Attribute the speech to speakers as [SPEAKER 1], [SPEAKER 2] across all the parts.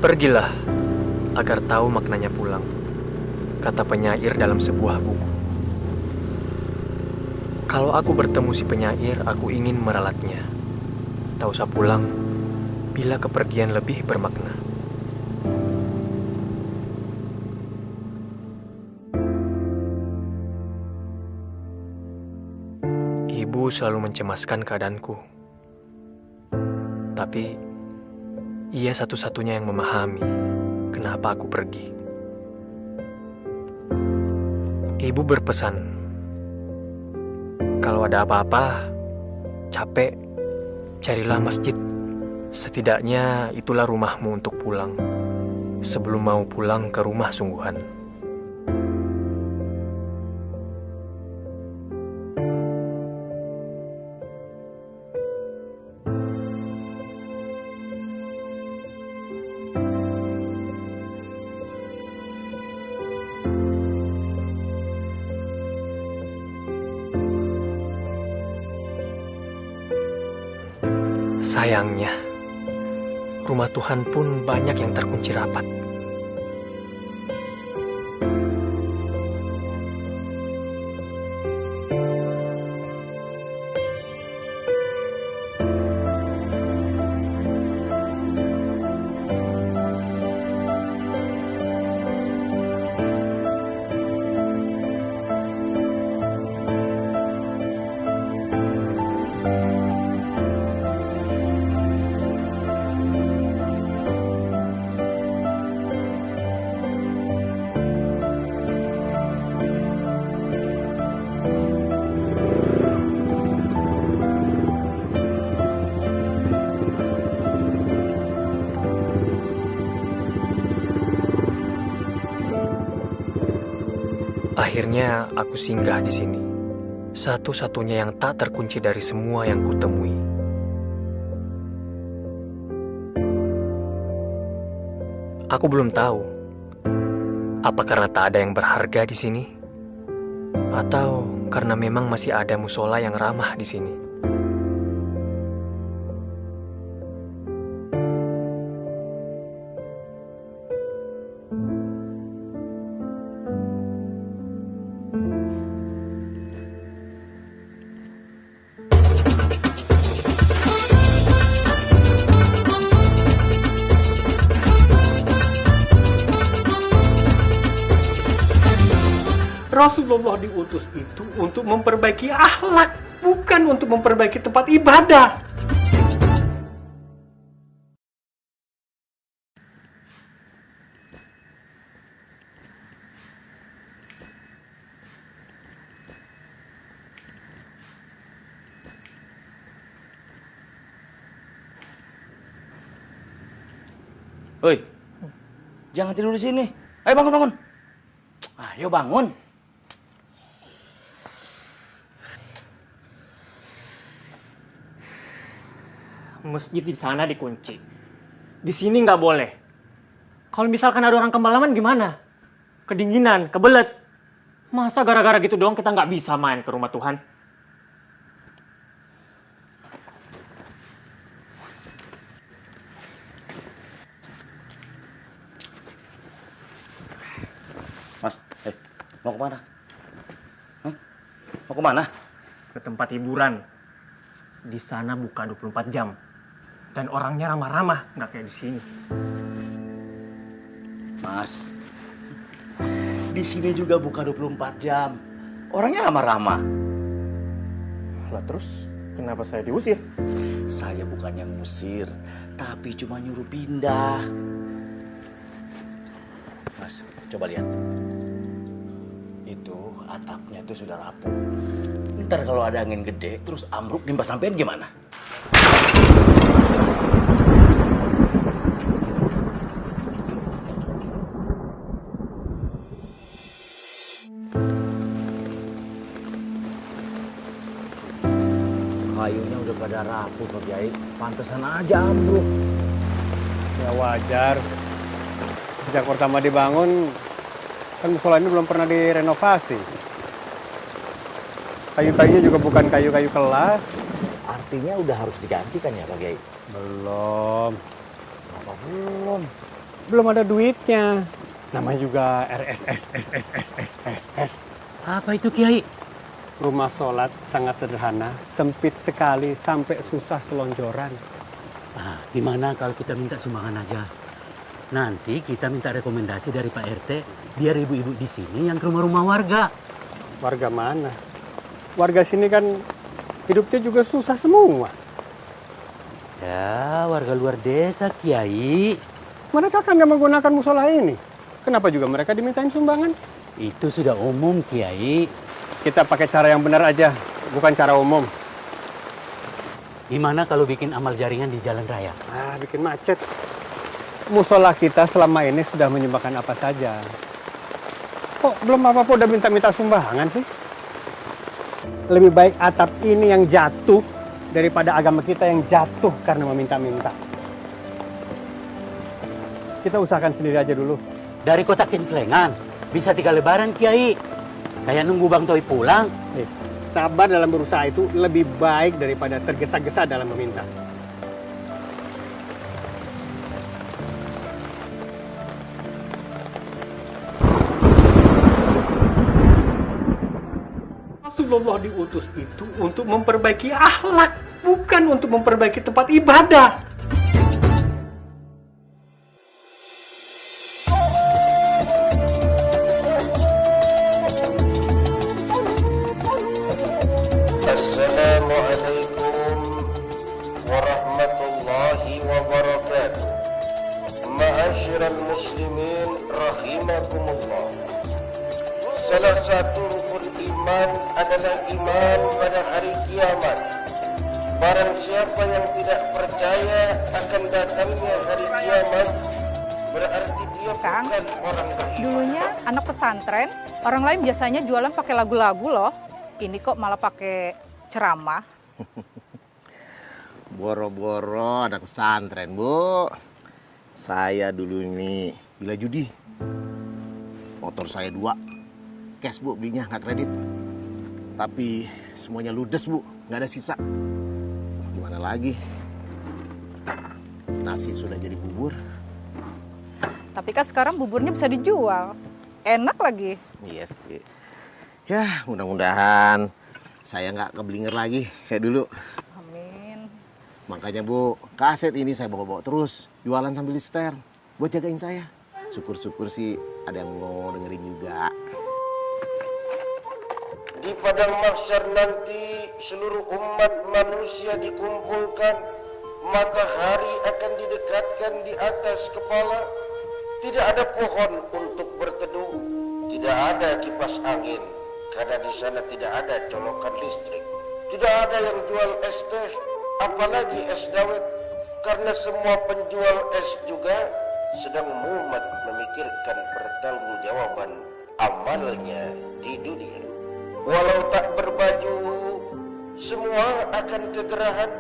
[SPEAKER 1] Pergilah agar tahu maknanya pulang, kata penyair dalam sebuah buku. Kalau aku bertemu si penyair, aku ingin meralatnya. Tak usah pulang, bila kepergian lebih bermakna. Ibu selalu mencemaskan keadaanku. Tapi, ia satu-satunya yang memahami kenapa aku pergi. Ibu berpesan, kalau ada apa-apa, capek, carilah masjid. Setidaknya itulah rumahmu untuk pulang, sebelum mau pulang ke rumah sungguhan. Sayangnya, rumah Tuhan pun banyak yang terkunci rapat. Akhirnya aku singgah di sini, satu-satunya yang tak terkunci dari semua yang kutemui. Aku belum tahu, apa karena tak ada yang berharga di sini, atau karena memang masih ada musola yang ramah di sini.
[SPEAKER 2] Rasulullah diutus itu untuk memperbaiki akhlak, bukan untuk memperbaiki tempat ibadah.
[SPEAKER 3] Hei, jangan tidur di sini. Ayo bangun, bangun. Ayo bangun.
[SPEAKER 1] Masjid di sana dikunci. Di sini nggak boleh. Kalau misalkan ada orang kemalaman gimana? Kedinginan, kebelet. Masa gara-gara gitu doang kita nggak bisa main ke rumah Tuhan?
[SPEAKER 3] Mas, mau kemana? Hah? Mau kemana?
[SPEAKER 1] Ke tempat hiburan. Di sana buka 24 jam. Dan orangnya ramah-ramah, nggak kayak di sini.
[SPEAKER 3] Mas, di sini juga buka 24 jam. Orangnya ramah-ramah.
[SPEAKER 1] Lah terus, kenapa saya diusir?
[SPEAKER 3] Saya bukannya ngusir, tapi cuma nyuruh pindah. Mas, coba lihat. Itu atapnya itu sudah rapuh. Ntar kalau ada angin gede, terus ambruk nimpa sampean gimana? Kayunya udah pada rapuh, Pak Kiai. Pantesan aja ambruk.
[SPEAKER 2] Ya wajar. Sejak pertama dibangun, kan musola ini belum pernah direnovasi. Kayu-kayunya juga bukan kayu-kayu kelas.
[SPEAKER 3] Artinya udah harus diganti kan ya, Pak Kiai?
[SPEAKER 2] Belum.
[SPEAKER 3] Apa belum?
[SPEAKER 2] belum ada duitnya. Namanya juga RSSSSSSS.
[SPEAKER 4] Apa itu Kiai?
[SPEAKER 2] Rumah sholat sangat sederhana, sempit sekali sampai susah selonjoran.
[SPEAKER 4] Ah, gimana kalau kita minta sumbangan aja? Nanti kita minta rekomendasi dari Pak RT biar ibu-ibu di sini yang ke rumah-rumah warga.
[SPEAKER 2] Warga mana? Warga sini kan hidupnya juga susah semua.
[SPEAKER 4] Ya, warga luar desa Kiai.
[SPEAKER 2] Mereka kan nggak menggunakan musola ini. Kenapa juga mereka dimintain sumbangan?
[SPEAKER 4] Itu sudah umum Kiai.
[SPEAKER 2] Kita pakai cara yang benar aja, bukan cara umum.
[SPEAKER 4] Gimana kalau bikin amal jaringan di jalan raya?
[SPEAKER 2] Ah, bikin macet. Musola kita selama ini sudah menyumbangkan apa saja. Kok belum apa-apa udah minta-minta sumbangan sih? Lebih baik atap ini yang jatuh daripada agama kita yang jatuh karena meminta-minta. Kita usahakan sendiri aja dulu.
[SPEAKER 4] Dari kota Kinclengan bisa 3 lebaran Kiai. Kayak nunggu Bang Toi pulang.
[SPEAKER 2] Sabar dalam berusaha itu lebih baik daripada tergesa-gesa dalam meminta. Rasulullah diutus itu untuk memperbaiki akhlak, bukan untuk memperbaiki tempat ibadah.
[SPEAKER 5] Assalamualaikum warahmatullahi wabarakatuh. Ma'asyiral muslimin rahimakumullah. Salah satu rukun iman adalah iman pada hari kiamat. Barang siapa yang tidak percaya akan datangnya hari kiamat, berarti dia
[SPEAKER 6] Kang,
[SPEAKER 5] bukan orang beriman.
[SPEAKER 6] dulunya anak pesantren, orang lain biasanya jualan pakai lagu-lagu loh. Ini kok malah pakai ceramah.
[SPEAKER 7] Boro-boro anak pesantren, Bu. Saya dulu ini gila judi. Motor saya 2. Cash, Bu, belinya nggak kredit. Tapi semuanya ludes, Bu. Nggak ada sisa. Gimana lagi? Nasi sudah jadi bubur.
[SPEAKER 6] Tapi kan sekarang buburnya bisa dijual. Enak lagi.
[SPEAKER 7] Iya sih. Ya, mudah-mudahan saya nggak keblinger lagi kayak dulu.
[SPEAKER 6] Amin.
[SPEAKER 7] Makanya, Bu, kaset ini saya bawa-bawa terus. Jualan sambil setel. Buat jagain saya. Syukur-syukur sih ada yang mau dengerin juga.
[SPEAKER 5] Di padang mahsyar nanti seluruh umat manusia dikumpulkan. Matahari akan didekatkan di atas kepala. Tidak ada pohon untuk berteduh. Tidak ada kipas angin. Karena di sana tidak ada colokan listrik. Tidak ada yang jual es teh, apalagi es dawet. Karena semua penjual es juga sedang mumet memikirkan pertanggungjawaban amalnya di dunia. Walau tak berbaju, semua akan kegerahan,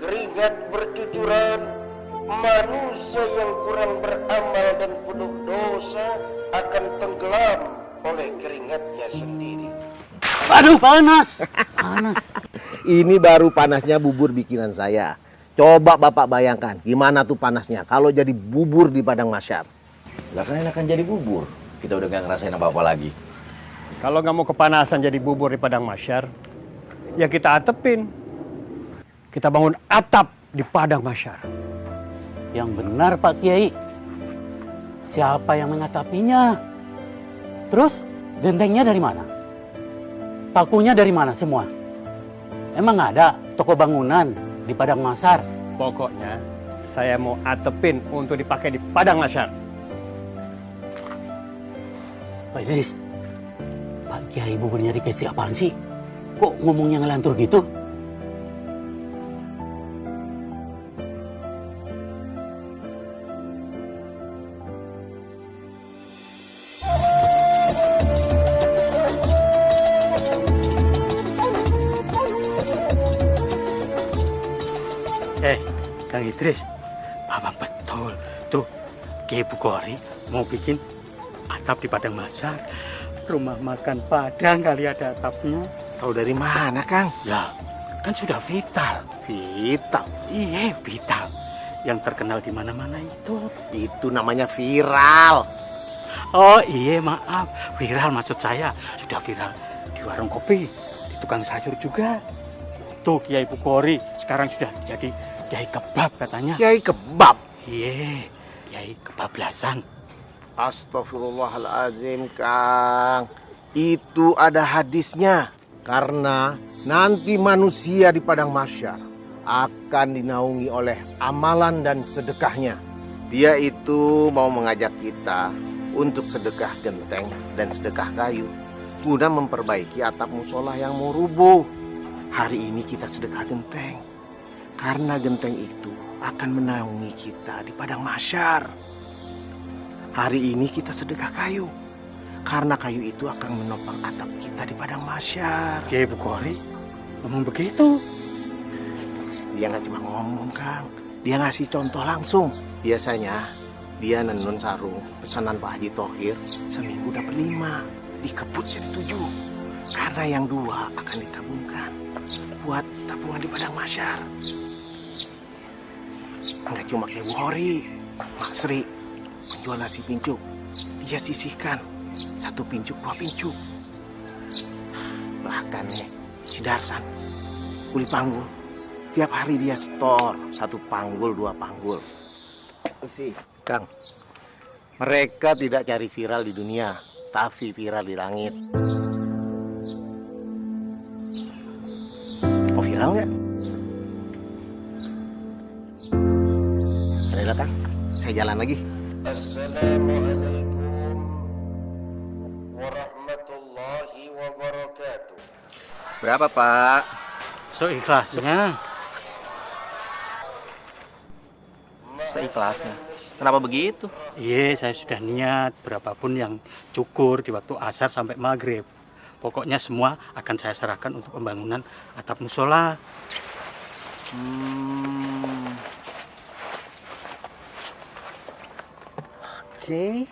[SPEAKER 5] keringat bercucuran. Manusia yang kurang beramal dan penuh dosa akan tenggelam oleh keringatnya sendiri.
[SPEAKER 4] Aduh, panas. Panas.
[SPEAKER 7] Ini baru panasnya bubur bikinan saya. Coba Bapak bayangkan gimana tuh panasnya kalau jadi bubur di padang mahsyar.
[SPEAKER 3] Lah kan enakan jadi bubur. Kita udah gak ngerasain apa-apa lagi.
[SPEAKER 2] Kalau nggak mau kepanasan jadi bubur di padang mahsyar, ya kita atepin. Kita bangun atap di padang mahsyar.
[SPEAKER 4] Yang benar Pak Kiai. Siapa yang mengatapinya? Terus gentengnya dari mana? Pakunya dari mana semua? Emang ada toko bangunan di padang mahsyar?
[SPEAKER 2] Pokoknya saya mau atepin untuk dipakai di padang mahsyar.
[SPEAKER 4] Pak Idris, Pak Kiai buburnya dikasih apaan sih? Kok ngomongnya ngelantur gitu?
[SPEAKER 8] Kang Idris, Bapak betul. Tuh, Kiai Bugori mau bikin atap di padang mahsyar. Rumah makan Padang kali ada atapnya.
[SPEAKER 7] Tahu dari mana, Kang?
[SPEAKER 8] Ya, kan sudah vital.
[SPEAKER 7] Vital.
[SPEAKER 8] Iya, vital. yang terkenal di mana-mana itu.
[SPEAKER 7] Itu namanya viral.
[SPEAKER 8] Oh iya, maaf. Viral maksud saya. Sudah viral di warung kopi, di tukang sayur juga. Tuh Kiai Bukhori sekarang sudah jadi Kiai Kebab katanya.
[SPEAKER 7] Kiai Kebab.
[SPEAKER 8] Iya, Kiai Kebablasan.
[SPEAKER 7] Astagfirullahaladzim, Kang. Itu ada hadisnya. Karena nanti manusia di padang mahsyar akan dinaungi oleh amalan dan sedekahnya. Dia itu mau mengajak kita untuk sedekah genteng dan sedekah kayu guna memperbaiki atap musola yang mau rubuh. Hari ini kita sedekah genteng karena genteng itu akan menaungi kita di padang mahsyar. Hari ini kita sedekah kayu karena kayu itu akan menopang atap kita di padang mahsyar.
[SPEAKER 8] Kiai Bukhori ngomong begitu.
[SPEAKER 7] Dia nggak cuma ngomong, Kang. Dia ngasih contoh langsung. Biasanya dia nenun sarung pesanan Pak Haji Thohir seminggu dapat 5, dikebut jadi 7. Karena yang 2 akan ditabungkan buat tabungan di padang mahsyar. Nggak cuma kayak Bukhori, Mak Sri menjual nasi pincuk. Dia sisihkan 1 pincuk 2 pincuk. Bahkan nih si Darsan kuli panggul. Tiap hari dia store 1 panggul 2 panggul. Isi, Kang. Mereka tidak cari viral di dunia, tapi viral di langit. Mau viral nggak? Ada Kang, saya jalan lagi.
[SPEAKER 5] Assalamualaikum warahmatullahi wabarakatuh.
[SPEAKER 7] Berapa, Pak?
[SPEAKER 8] Seikhlasnya.
[SPEAKER 3] Seikhlasnya. Kenapa begitu?
[SPEAKER 8] Iya, saya sudah niat berapapun yang cukur di waktu asar sampai maghrib. Pokoknya semua akan saya serahkan untuk pembangunan atap musola.
[SPEAKER 3] Oke.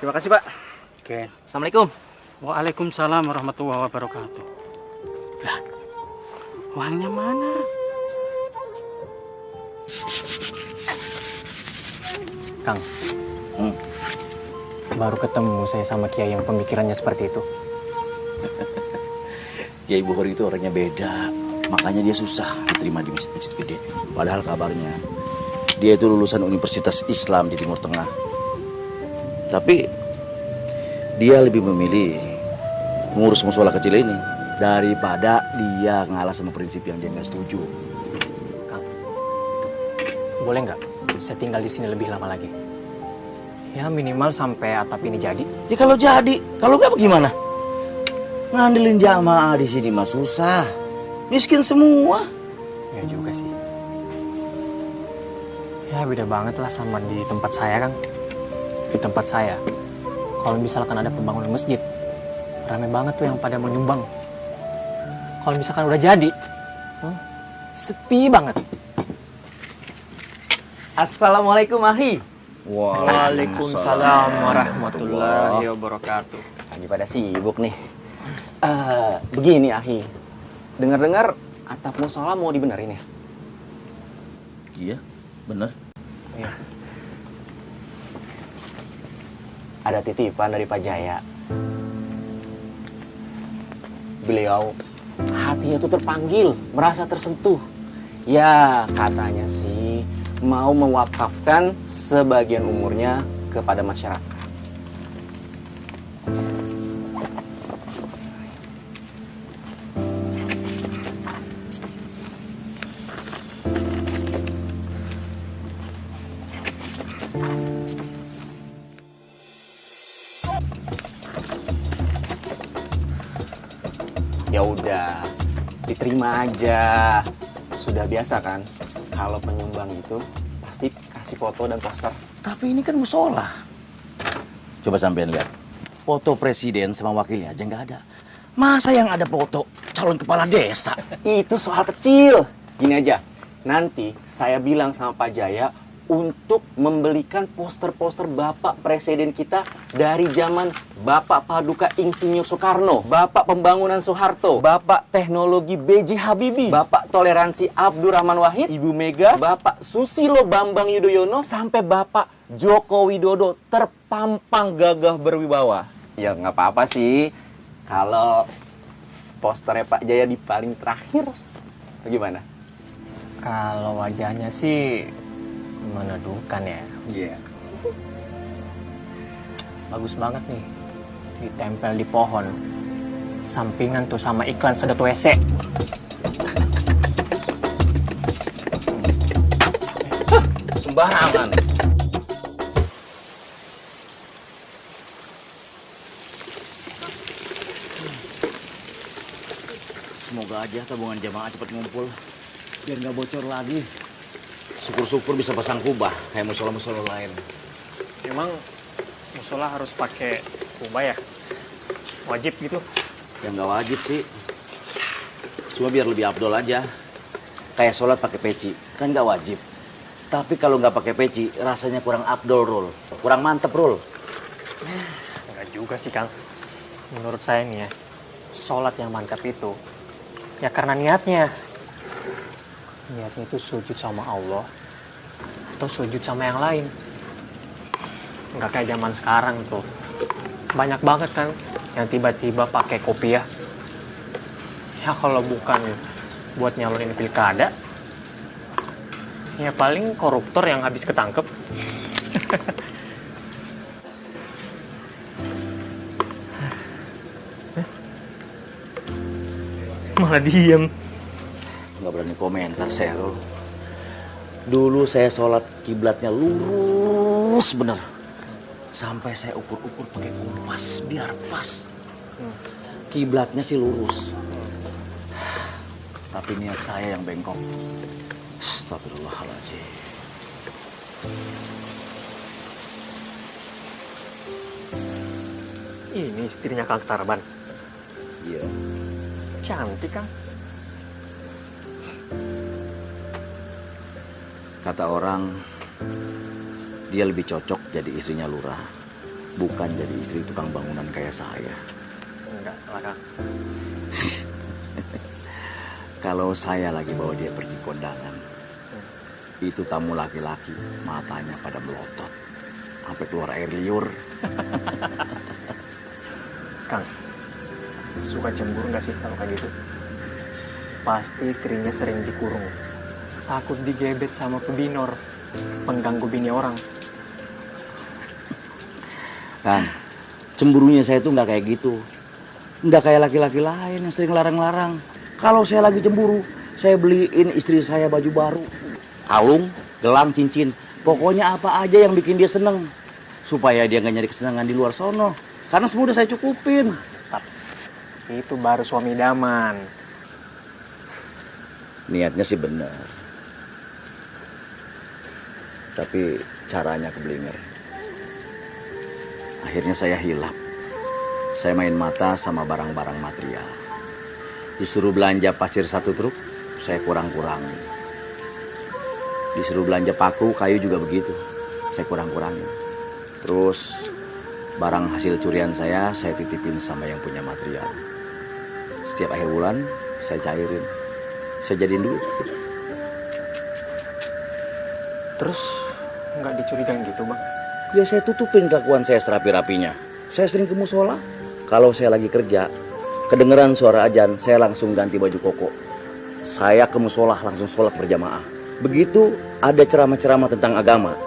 [SPEAKER 3] Terima kasih, Pak.
[SPEAKER 8] Oke.
[SPEAKER 3] Assalamualaikum.
[SPEAKER 8] Waalaikumsalam warahmatullahi wabarakatuh. Lah, uangnya mana?
[SPEAKER 1] Kang, baru ketemu saya sama Kiai yang pemikirannya seperti itu.
[SPEAKER 3] Kiai Bukhori itu orangnya beda. Makanya dia susah diterima di masjid-masjid gede. Padahal kabarnya dia itu lulusan Universitas Islam di Timur Tengah. Tapi dia lebih memilih mengurus musola kecil ini daripada dia ngalah sama prinsip yang dia nggak setuju.
[SPEAKER 1] Kang, boleh nggak saya tinggal di sini lebih lama lagi? Ya minimal sampai atap ini jadi.
[SPEAKER 3] Ya kalau jadi, kalau nggak bagaimana? Ngandelin jamaah di sini mah susah, miskin semua.
[SPEAKER 1] Ya juga sih. Ya beda banget lah sama di tempat saya, Kang. Di tempat saya, kalau misalkan ada pembangunan masjid, rame banget tuh yang pada mau nyumbang. Kalau misalkan udah jadi, sepi banget.
[SPEAKER 9] Assalamualaikum, Ahi.
[SPEAKER 1] Waalaikumsalam warahmatullahi wabarakatuh.
[SPEAKER 9] Lagi pada sibuk nih. Begini, Ahi. Dengar-dengar atap musola mau dibenerin ya?
[SPEAKER 3] Iya, bener.
[SPEAKER 1] Iya.
[SPEAKER 9] Ada titipan dari Pak Jaya. Beliau hatinya tuh terpanggil, merasa tersentuh. Ya, katanya sih mau mewakafkan sebagian umurnya kepada masyarakat. Ya udah, diterima aja. Sudah biasa kan, kalau penyumbang itu pasti kasih foto dan poster.
[SPEAKER 3] Tapi ini kan musola. Coba sampean lihat. Foto presiden sama wakilnya aja nggak ada. Masa yang ada foto calon kepala desa?
[SPEAKER 9] Itu soal kecil. Gini aja, nanti saya bilang sama Pak Jaya untuk membelikan poster-poster Bapak Presiden kita dari zaman Bapak Paduka Insinyur Soekarno, Bapak Pembangunan Soeharto, Bapak Teknologi B.J. Habibie, Bapak Toleransi Abdurrahman Wahid, Ibu Mega, Bapak Susilo Bambang Yudhoyono, sampai Bapak Joko Widodo terpampang gagah berwibawa. Ya nggak apa-apa sih kalau posternya Pak Jaya di paling terakhir. Bagaimana?
[SPEAKER 1] Kalau wajahnya sih meneduhkan ya.
[SPEAKER 9] Iya.
[SPEAKER 1] Bagus banget nih. Ditempel di pohon. Sampingan tuh sama iklan sedot WC.
[SPEAKER 3] Sembarangan. Semoga aja tabungan jamaah cepat ngumpul biar nggak bocor lagi. Syukur-syukur bisa pasang kubah kayak musola-musola lain.
[SPEAKER 1] Emang musola harus pakai kubah ya? Wajib gitu?
[SPEAKER 3] Ya nggak wajib sih. Cuma biar lebih afdol aja. Kayak sholat pakai peci, kan nggak wajib. Tapi kalau nggak pakai peci, rasanya kurang afdol, Rul. Kurang mantep, Rul.
[SPEAKER 1] Enggak juga sih, Kang. Menurut saya nih ya, sholat yang mantap itu ya karena niatnya. Niatnya itu sujud sama Allah atau sujud sama yang lain. Nggak kayak zaman sekarang tuh. Banyak banget kan yang tiba-tiba pakai kopiah. Ya kalau bukan buat nyalonin pilkada, ya paling koruptor yang habis ketangkep. Malah diem.
[SPEAKER 3] Nggak berani komentar saya, Rul. Dulu saya sholat kiblatnya lurus bener. Sampai saya ukur-ukur pakai kompas biar pas. Kiblatnya sih lurus. Tapi niat saya yang bengkok. Astagfirullahaladzim.
[SPEAKER 1] Ini istrinya Kang Tarban.
[SPEAKER 3] Iya.
[SPEAKER 1] Cantik, Kang.
[SPEAKER 3] Kata orang, dia lebih cocok jadi istrinya lurah. Bukan jadi istri tukang bangunan kayak saya.
[SPEAKER 1] Enggak lah, Kang.
[SPEAKER 3] Kalau saya lagi bawa dia pergi kondangan, itu tamu laki-laki, matanya pada melotot. Sampai keluar air liur.
[SPEAKER 1] Kang, suka cemburu nggak sih kalau kayak gitu? Pasti istrinya sering dikurung. Takut digebet sama pebinor, pengganggu bini orang.
[SPEAKER 3] Kan, cemburunya saya tuh nggak kayak gitu. Nggak kayak laki-laki lain yang sering larang-larang. Kalau saya lagi cemburu, saya beliin istri saya baju baru. Kalung, gelang, cincin. Pokoknya apa aja yang bikin dia seneng. Supaya dia nggak nyari kesenangan di luar sono. Karena semua udah saya cukupin.
[SPEAKER 1] Itu baru suami idaman.
[SPEAKER 3] Niatnya sih benar. Tapi caranya keblinger. Akhirnya saya hilap. Saya main mata sama barang-barang material. Disuruh belanja pasir 1 truk, saya kurang-kurangin. Disuruh belanja paku, kayu juga begitu. Saya kurang-kurangin. Terus barang hasil curian saya titipin sama yang punya material. Setiap akhir bulan, saya cairin. Saya jadiin duit.
[SPEAKER 1] Terus nggak dicurigain gitu, Bang?
[SPEAKER 3] Ya saya tutupin kelakuan saya serapi-rapinya. Saya sering ke musola. Kalau saya lagi kerja, kedengeran suara azan, saya langsung ganti baju koko. Saya ke musola langsung sholat berjamaah. Begitu ada ceramah-ceramah tentang agama,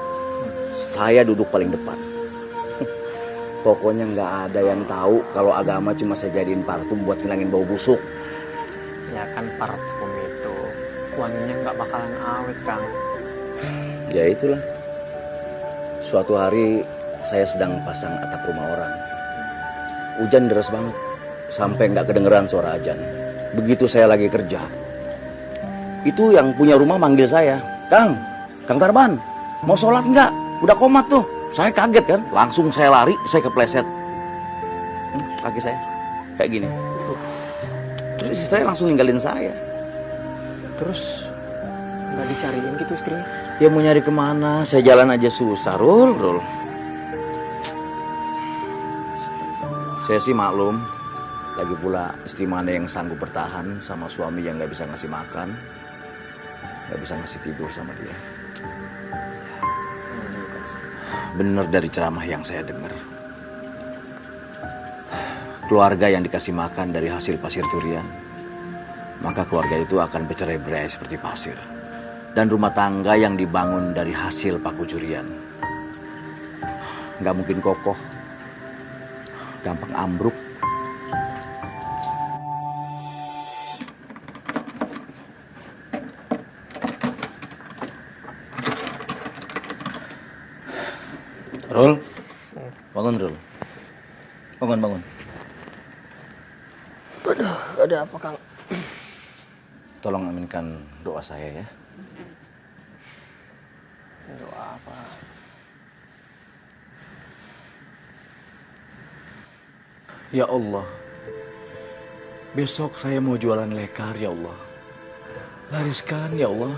[SPEAKER 3] saya duduk paling depan. Pokoknya nggak ada yang tahu kalau agama cuma saya jadiin parfum buat ngilangin bau busuk.
[SPEAKER 1] Ya kan parfum itu wanginya nggak bakalan awet, Kang.
[SPEAKER 3] Ya itulah. Suatu hari saya sedang pasang atap rumah orang. Hujan deras banget, sampai nggak kedengeran suara azan. Begitu saya lagi kerja, itu yang punya rumah manggil saya, Kang Tarban, mau sholat nggak? Udah komat tuh. Saya kaget kan, langsung saya lari, saya kepleset. Kaki saya kayak gini. Terus istri saya langsung ninggalin saya.
[SPEAKER 1] Terus Nggak dicariin gitu istrinya.
[SPEAKER 3] Ya mau nyari kemana? Saya jalan aja susah, Rul. Saya sih maklum. Lagi pula istri mana yang sanggup bertahan sama suami yang nggak bisa ngasih makan, nggak bisa ngasih tidur sama dia. Bener dari ceramah yang saya dengar. Keluarga yang dikasih makan dari hasil pasir curian, maka keluarga itu akan bercerai-berai seperti pasir. Dan rumah tangga yang dibangun dari hasil paku curian, nggak mungkin kokoh, gampang ambruk. Rul, bangun Rul. Bangun.
[SPEAKER 1] Aduh, ada apa Kang?
[SPEAKER 3] Tolong aminkan doa saya ya.
[SPEAKER 1] Doa apa?
[SPEAKER 3] Ya Allah, besok saya mau jualan lekar ya Allah. Lariskan ya Allah.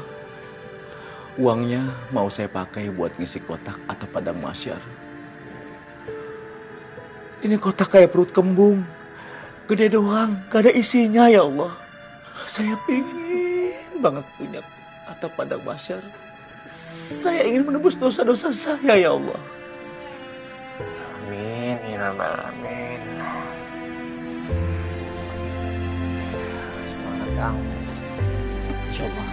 [SPEAKER 3] Uangnya mau saya pakai buat ngisi kotak atau padang masyar. Ini kotak kayak perut kembung. Gede doang, gak ada isinya ya Allah. Saya pingin banget punya atap padang masyar. Saya ingin menebus dosa-dosa saya ya Allah.
[SPEAKER 1] Amin, ya Rabbal Alamin. Semangat Kang.
[SPEAKER 3] Insya Allah.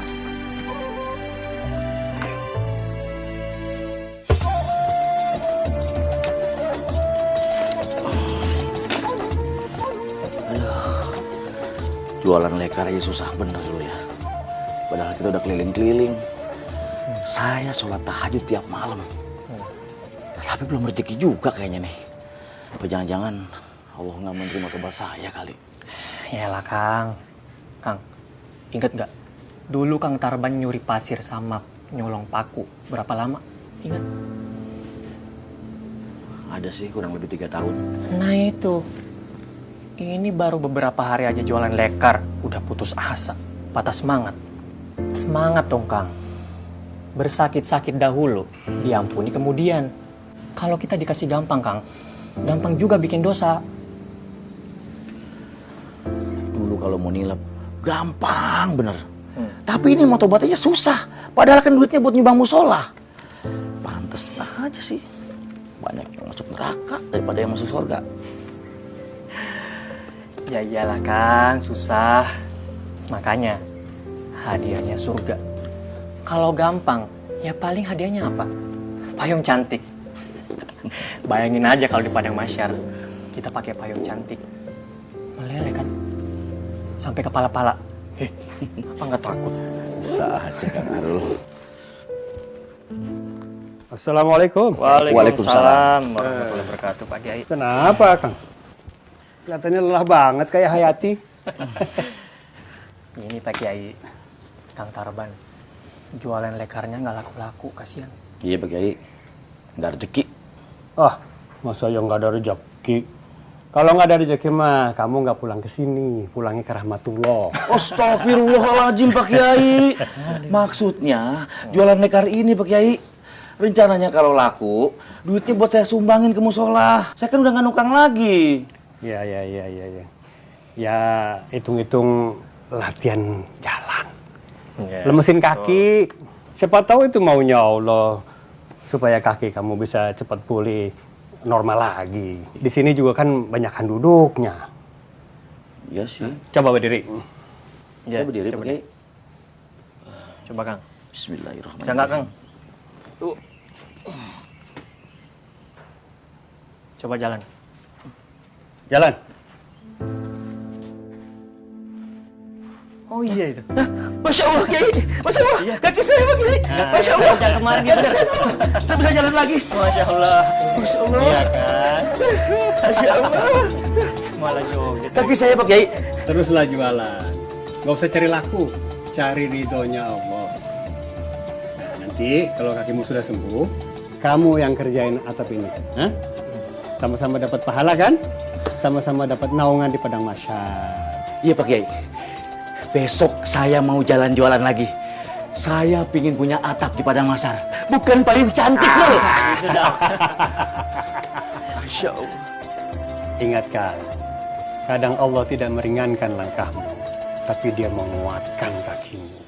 [SPEAKER 3] Jualan lekar aja susah bener dulu ya. Padahal kita udah keliling-keliling. Saya sholat tahajud tiap malam. Tapi belum rezeki juga kayaknya nih. Apa jangan-jangan Allah nggak menerima tobat saya kali.
[SPEAKER 1] Yalah Kang. Kang, inget nggak? Dulu Kang Tarban nyuri pasir sama nyolong paku. Berapa lama? Ingat?
[SPEAKER 3] Ada sih kurang lebih 3 tahun.
[SPEAKER 1] Nah itu. Ini baru beberapa hari aja jualan lekar. Udah putus asa. Patah semangat. Semangat dong Kang. Bersakit-sakit dahulu. Diampuni kemudian. Kalau kita dikasih gampang Kang. Gampang juga bikin dosa.
[SPEAKER 3] Dulu kalau mau nilep gampang bener. Tapi ini mau tobat aja susah. Padahal kan duitnya buat nyumbang musola. Pantes aja sih. Banyak yang masuk neraka daripada yang masuk surga.
[SPEAKER 1] Ya iyalah Kang, susah. Makanya hadiahnya surga. Kalau gampang, ya paling hadiahnya apa? Payung cantik. Bayangin aja kalau di padang masyar kita pakai payung cantik. Meleleh kan? Sampai kepala-pala. Apa nggak takut?
[SPEAKER 3] Bisa aja Kang Arul.
[SPEAKER 2] Assalamualaikum.
[SPEAKER 1] Waalaikumsalam warahmatullahi wabarakatuh Pak Kiai.
[SPEAKER 2] Kenapa, Kang? Kelihatannya lelah banget kayak Hayati.
[SPEAKER 1] Ini Pak Kiai, Kang Tarban. Jualan lekarnya nggak laku-laku, kasihan.
[SPEAKER 3] Iya Pak Kiai, nggak rezeki.
[SPEAKER 2] Masa yang nggak ada rezeki? Kalau nggak ada rezeki mah, kamu nggak pulang ke sini, pulangnya ke rahmatullah.
[SPEAKER 3] Astagfirullahaladzim Pak Kiai. Maksudnya jualan lekar ini Pak Kiai. Rencananya kalau laku, duitnya buat saya sumbangin ke musola. Saya kan udah nggak nukang lagi.
[SPEAKER 2] Ya. Ya, hitung-hitung latihan jalan. Lemesin kaki. Siapa tahu itu maunya Allah. Supaya kaki kamu bisa cepat pulih normal lagi. Di sini juga kan banyakan duduknya.
[SPEAKER 3] Iya sih.
[SPEAKER 2] Coba berdiri.
[SPEAKER 3] Saya berdiri Pak Kiai.
[SPEAKER 1] Coba Kang.
[SPEAKER 3] Bismillahirrahmanirrahim.
[SPEAKER 1] Bisa nggak Kang? Tuh. Coba jalan.
[SPEAKER 2] Jalan.
[SPEAKER 1] Oh iya itu.
[SPEAKER 3] Masya Allah Kiai, Masya Allah, kaki saya Pak Kiai, Masya Allah.
[SPEAKER 1] Jangan kemarin gitu.
[SPEAKER 3] Saya bisa jalan lagi.
[SPEAKER 1] Masya Allah.
[SPEAKER 3] Masya Allah.
[SPEAKER 1] Iya kan?
[SPEAKER 3] Masya Allah.
[SPEAKER 1] Malah joget.
[SPEAKER 3] Kaki saya Pak Kiai.
[SPEAKER 2] Teruslah jualan. Gak usah cari laku, cari ridhonya Allah. Nah, nanti kalau kakimu sudah sembuh, kamu yang kerjain atap ini. Hah? Sama-sama dapat pahala kan? Sama-sama dapat naungan di padang masyar.
[SPEAKER 3] Iya Pak Kiai. Besok saya mau jalan jualan lagi. Saya pingin punya atap di Padang Masar, bukan payung cantik loh. Masya Allah.
[SPEAKER 2] Ingatkan, kadang Allah tidak meringankan langkahmu, tapi Dia menguatkan kakimu.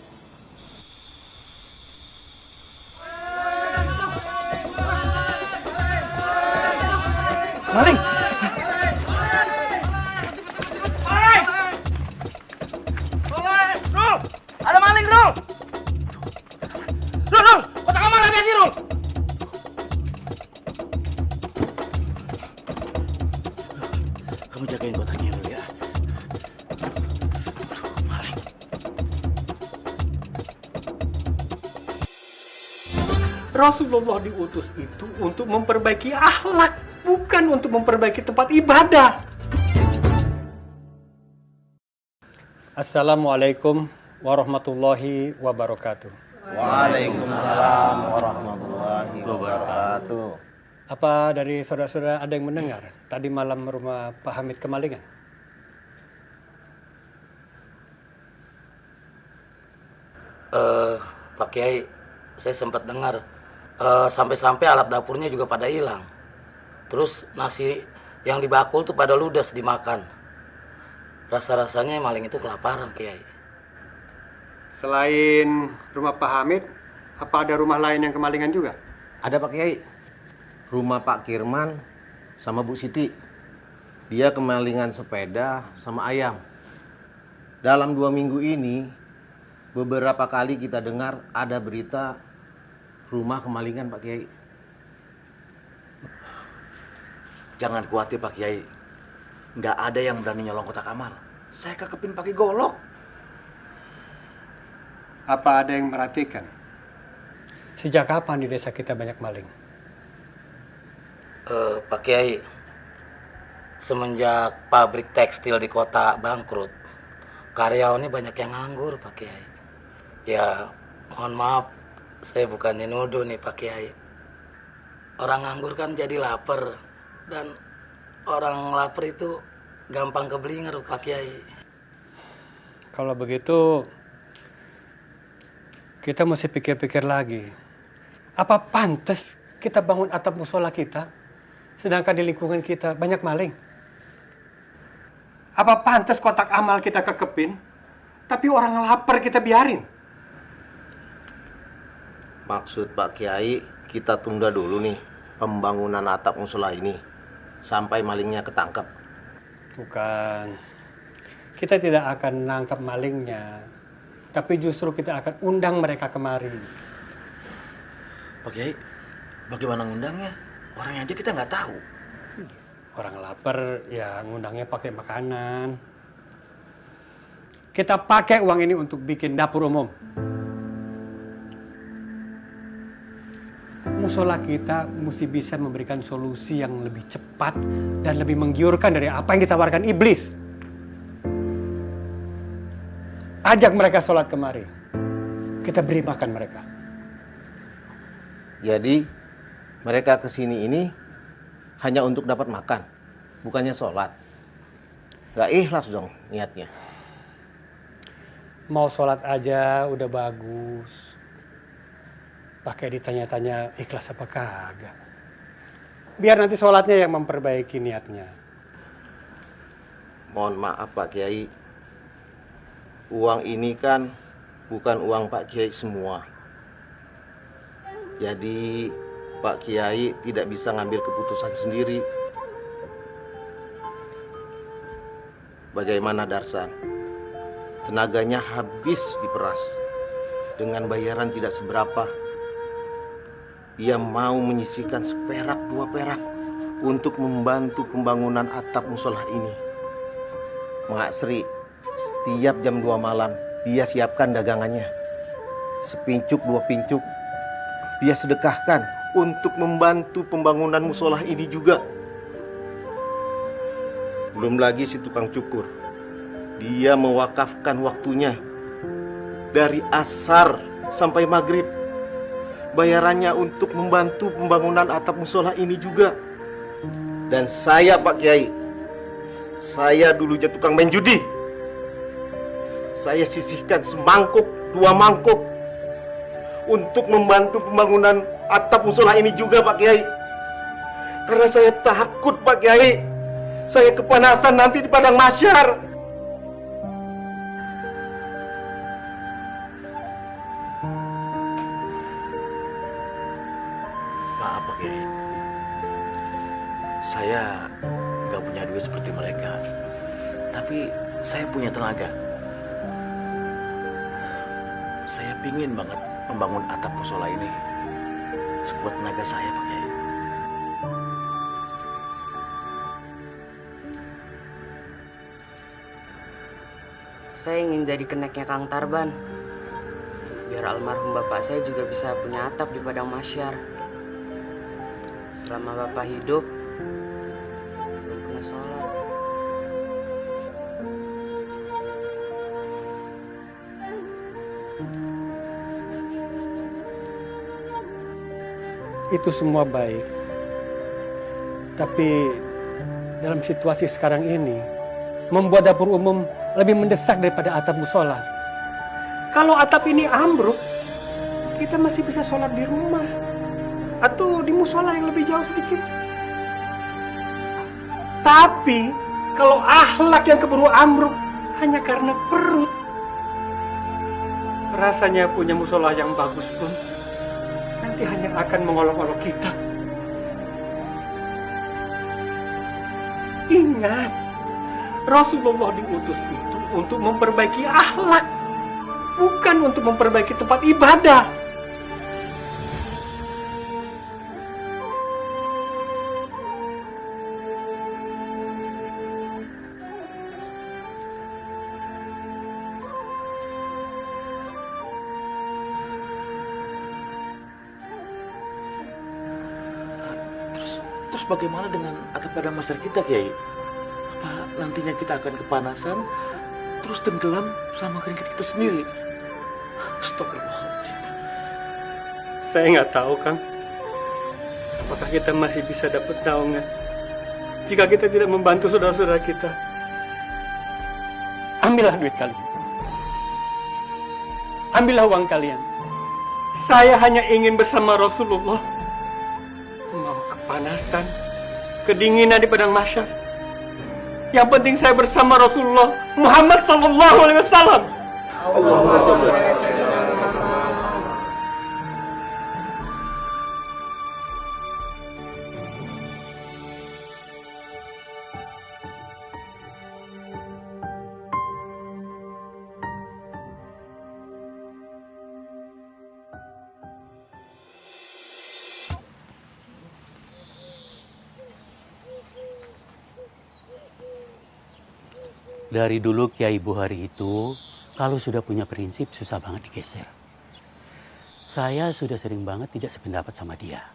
[SPEAKER 3] Maling!
[SPEAKER 10] Ada maling, Rul! Rul! Kotak amal hati-hati, Rul!
[SPEAKER 3] Kamu jagain kotaknya dulu ya. Aduh, maling.
[SPEAKER 2] Rasulullah diutus itu untuk memperbaiki akhlak, bukan untuk memperbaiki tempat ibadah. Assalamualaikum warahmatullahi wabarakatuh.
[SPEAKER 7] Waalaikumsalam warahmatullahi wabarakatuh.
[SPEAKER 2] Apa dari saudara-saudara ada yang mendengar tadi malam rumah Pak Hamid kemalingan?
[SPEAKER 10] Pak Kiai, saya sempat dengar sampai-sampai alat dapurnya juga pada hilang. Terus nasi yang dibakul tuh pada ludes dimakan. Rasa-rasanya maling itu kelaparan, Kiai.
[SPEAKER 2] Selain rumah Pak Hamid, apa ada rumah lain yang kemalingan juga?
[SPEAKER 7] Ada Pak Kiai. Rumah Pak Kirman sama Bu Siti. Dia kemalingan sepeda sama ayam. Dalam 2 minggu ini, beberapa kali kita dengar ada berita rumah kemalingan Pak Kiai.
[SPEAKER 3] Jangan khawatir Pak Kiai. Nggak ada yang berani nyolong kotak amal. Saya kekepin pakai golok.
[SPEAKER 2] Apa ada yang merhatikan? Sejak kapan di desa kita banyak maling?
[SPEAKER 10] Pak Kiai, semenjak pabrik tekstil di kota bangkrut, karyawannya banyak yang nganggur, Pak Kiai. Ya, mohon maaf, saya bukan nuduh nih Pak Kiai. Orang nganggur kan jadi lapar, dan orang lapar itu gampang keblinger, Pak Kiai.
[SPEAKER 2] Kalau begitu, kita mesti pikir-pikir lagi. Apa pantas kita bangun atap musola kita, sedangkan di lingkungan kita banyak maling? Apa pantas kotak amal kita kekepin, tapi orang lapar kita biarin?
[SPEAKER 7] Maksud Pak Kiai, kita tunda dulu nih pembangunan atap musola ini sampai malingnya ketangkep.
[SPEAKER 2] Bukan. Kita tidak akan nangkap malingnya, tapi justru kita akan undang mereka kemari.
[SPEAKER 3] Pak Kiai, bagaimana ngundangnya? Orangnya aja kita nggak tahu.
[SPEAKER 2] Orang lapar, ya ngundangnya pakai makanan. Kita pakai uang ini untuk bikin dapur umum. Musola kita mesti bisa memberikan solusi yang lebih cepat dan lebih menggiurkan dari apa yang ditawarkan iblis. Ajak mereka sholat kemari. Kita beri makan mereka.
[SPEAKER 7] Jadi mereka kesini ini hanya untuk dapat makan, bukannya sholat. Gak ikhlas dong niatnya.
[SPEAKER 2] Mau sholat aja udah bagus. Pakai ditanya-tanya ikhlas apa kagak. Biar nanti sholatnya yang memperbaiki niatnya.
[SPEAKER 7] Mohon maaf Pak Kiai, uang ini kan bukan uang Pak Kiai semua. Jadi Pak Kiai tidak bisa ngambil keputusan sendiri. Bagaimana Darsan? Tenaganya habis diperas dengan bayaran tidak seberapa. Dia mau menyisihkan seperak 2 perak untuk membantu pembangunan atap musola ini. Mak Sri, setiap jam 2 malam dia siapkan dagangannya. Sepincuk 2 pincuk dia sedekahkan untuk membantu pembangunan musola ini juga. Belum lagi si tukang cukur. Dia mewakafkan waktunya dari asar sampai maghrib. Bayarannya untuk membantu pembangunan atap musola ini juga. Dan saya Pak Kiai, saya dulunya tukang main judi. Saya sisihkan semangkuk 2 mangkuk
[SPEAKER 5] untuk membantu pembangunan atap musola ini juga, Pak Kiai. Karena saya takut, Pak Kiai. Saya kepanasan nanti di padang mahsyar.
[SPEAKER 3] Maaf Pak Kiai, saya nggak punya duit seperti mereka, tapi saya punya tenaga. Saya pingin banget membangun atap musola ini sekuat tenaga saya, Pak Kiai.
[SPEAKER 11] Saya ingin jadi keneknya Kang Tarban, biar almarhum bapak saya juga bisa punya atap di padang mahsyar. Selama bapak hidup, belum pernah sholat.
[SPEAKER 2] Itu semua baik. Tapi dalam situasi sekarang ini, membuat dapur umum lebih mendesak daripada atap musola. Kalau atap ini ambruk, kita masih bisa sholat di rumah atau di musola yang lebih jauh sedikit. Tapi kalau akhlak yang keburu ambruk hanya karena perut, rasanya punya musola yang bagus pun nanti hanya akan mengolok-olok kita. Ingat, Rasulullah diutus itu untuk memperbaiki akhlak, bukan untuk memperbaiki tempat ibadah.
[SPEAKER 3] Terus bagaimana dengan atap padang mahsyar kita, Kiai? Apa nantinya kita akan kepanasan, terus tenggelam sama keringat kita sendiri? Astagfirullahaladzim.
[SPEAKER 2] Saya nggak tahu, Kang. Apakah kita masih bisa dapat naungan jika kita tidak membantu saudara-saudara kita? Ambillah duit kalian. Ambillah uang kalian. Saya hanya ingin bersama Rasulullah. Mau kepanasan, kedinginan di padang mahsyar. Yang penting saya bersama Rasulullah Muhammad sallallahu alaihi wasallam. Allahumma shalli ala sayyidina Muhammad.
[SPEAKER 4] Dari dulu Kiai Buhari itu kalau sudah punya prinsip susah banget digeser. Saya sudah sering banget tidak sependapat sama dia.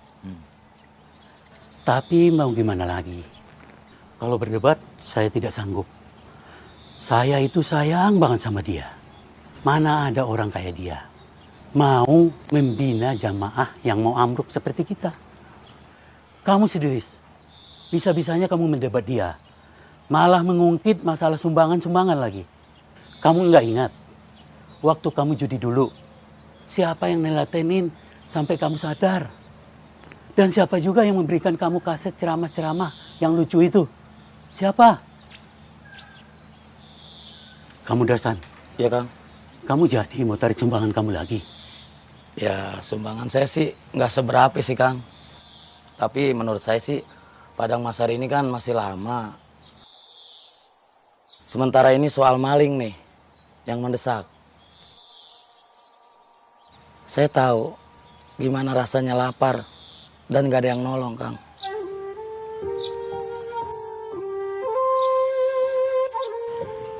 [SPEAKER 4] Tapi mau gimana lagi? Kalau berdebat saya tidak sanggup. Saya itu sayang banget sama dia. Mana ada orang kayak dia mau membina jamaah yang mau ambruk seperti kita. Kamu sendiri, bisa-bisanya kamu mendebat dia. Malah mengungkit masalah sumbangan-sumbangan lagi. Kamu nggak ingat, waktu kamu judi dulu, siapa yang nelatenin sampai kamu sadar? Dan siapa juga yang memberikan kamu kaset ceramah-ceramah yang lucu itu? Siapa? Kamu Darsan?
[SPEAKER 10] Ya Kang.
[SPEAKER 4] Kamu jadi mau tarik sumbangan kamu lagi?
[SPEAKER 10] Ya sumbangan saya sih nggak seberapa sih Kang. Tapi menurut saya sih padang mahsyar ini kan masih lama. Sementara ini soal maling nih yang mendesak. Saya tahu gimana rasanya lapar dan gak ada yang nolong, Kang.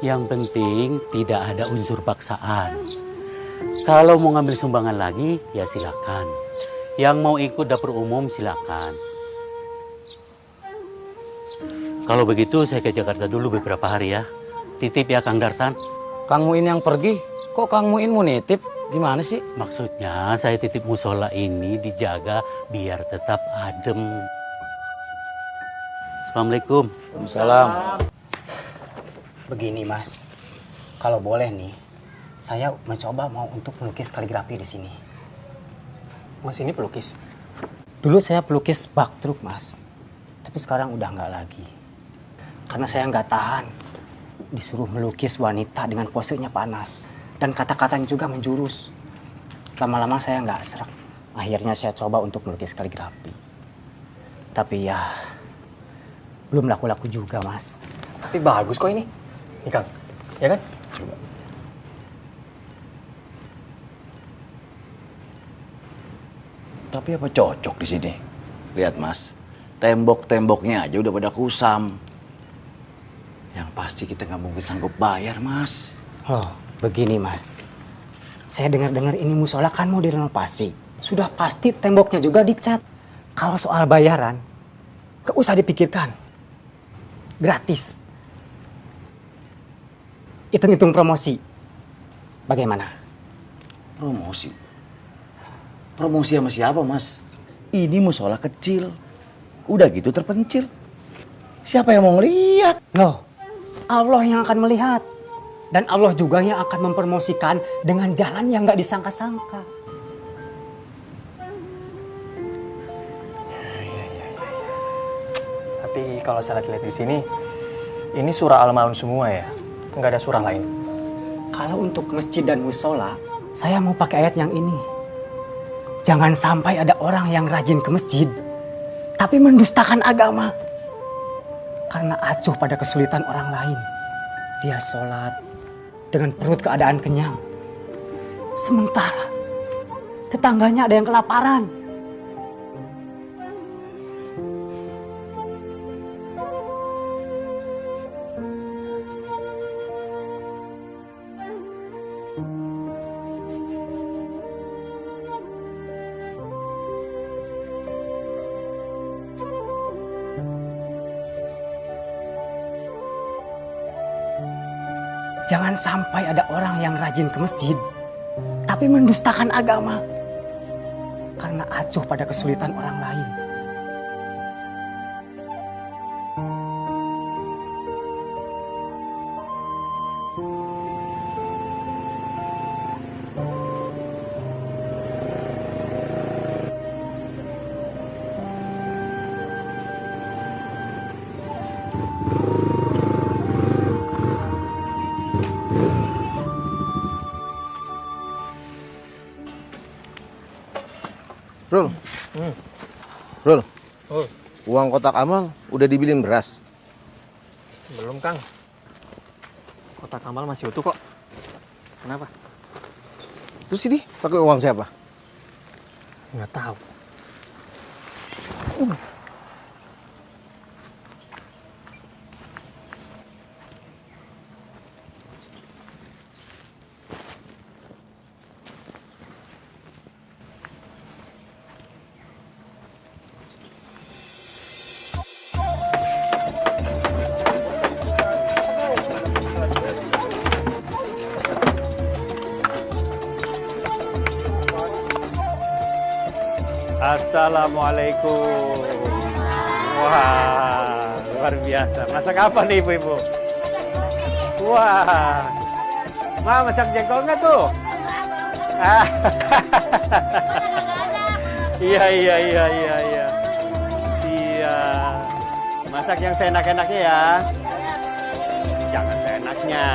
[SPEAKER 4] Yang penting tidak ada unsur paksaan. Kalau mau ngambil sumbangan lagi, ya silakan. Yang mau ikut dapur umum silakan. Kalau begitu saya ke Jakarta dulu beberapa hari ya. Titip ya Kang Darsan.
[SPEAKER 10] Kang Muin yang pergi, kok Kang Muin mau nitip? Gimana sih?
[SPEAKER 4] Maksudnya saya titip musola ini dijaga biar tetap adem. Assalamualaikum.
[SPEAKER 10] Waalaikumsalam.
[SPEAKER 11] Begini Mas, kalau boleh nih, saya mencoba mau untuk melukis kaligrafi di sini.
[SPEAKER 1] Mas ini pelukis?
[SPEAKER 12] Dulu saya pelukis bak truk, Mas. Tapi sekarang udah nggak lagi. Karena saya nggak tahan disuruh melukis wanita dengan posenya panas. Dan kata-katanya juga menjurus. Lama-lama saya nggak serak. Akhirnya saya coba untuk melukis kaligrafi. Tapi ya, belum laku-laku juga, Mas.
[SPEAKER 1] Tapi bagus kok ini. Nih Kang, ya kan?
[SPEAKER 3] Coba. Tapi apa cocok di sini? Lihat Mas, tembok-temboknya aja udah pada kusam. Yang pasti kita nggak mungkin sanggup bayar, Mas.
[SPEAKER 12] Oh, begini, Mas. Saya dengar-dengar ini musola kan mau direnovasi. Sudah pasti temboknya juga dicat. Kalau soal bayaran, gak usah dipikirkan. Gratis. Hitung-hitung promosi. Bagaimana?
[SPEAKER 3] Promosi? Promosi sama siapa, Mas? Ini musola kecil. Udah gitu terpencil. Siapa yang mau ngeliat?
[SPEAKER 12] Loh, Allah yang akan melihat. Dan Allah juga yang akan mempromosikan dengan jalan yang gak disangka-sangka.
[SPEAKER 1] Tapi kalau saya lihat di sini, ini surah Al-Maun semua ya? Nggak ada surah lain?
[SPEAKER 12] Kalau untuk masjid dan musola, saya mau pakai ayat yang ini. Jangan sampai ada orang yang rajin ke masjid, tapi mendustakan agama. Karena acuh pada kesulitan orang lain. Dia sholat dengan perut keadaan kenyang. Sementara tetangganya ada yang kelaparan. Jangan sampai ada orang yang rajin ke masjid, tapi mendustakan agama. Karena acuh pada kesulitan orang lain.
[SPEAKER 7] Rul, Rul, uang kotak amal udah dibilin beras?
[SPEAKER 1] Belum Kang. Kotak amal masih utuh kok. Kenapa?
[SPEAKER 7] Terus ini pakai uang siapa?
[SPEAKER 1] Nggak tahu.
[SPEAKER 2] Assalamualaikum. Wah, luar biasa. Masak apa nih ibu-ibu? Wah, Ma, masak jengkol nggak tuh? Iya. Iya. Masak yang seenak-enaknya ya. Jangan seenaknya.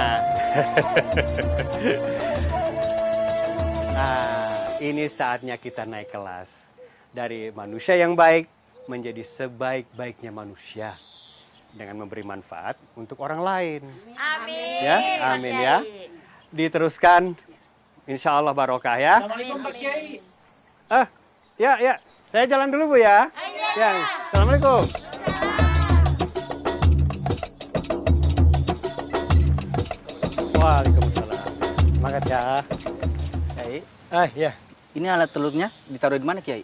[SPEAKER 2] Nah, ini saatnya kita naik kelas. Dari manusia yang baik menjadi sebaik-baiknya manusia dengan memberi manfaat untuk orang lain.
[SPEAKER 13] Amin.
[SPEAKER 2] Ya, amin ya. Diteruskan, insya Allah barokah ya.
[SPEAKER 13] Assalamualaikum Pak Kiai.
[SPEAKER 2] Ya. Saya jalan dulu Bu ya. Ya, Assalamualaikum. Waalaikumsalam. Semangat ya.
[SPEAKER 9] Kiai.
[SPEAKER 2] Ya.
[SPEAKER 9] Ini alat telurnya ditaruh di mana, Kiai?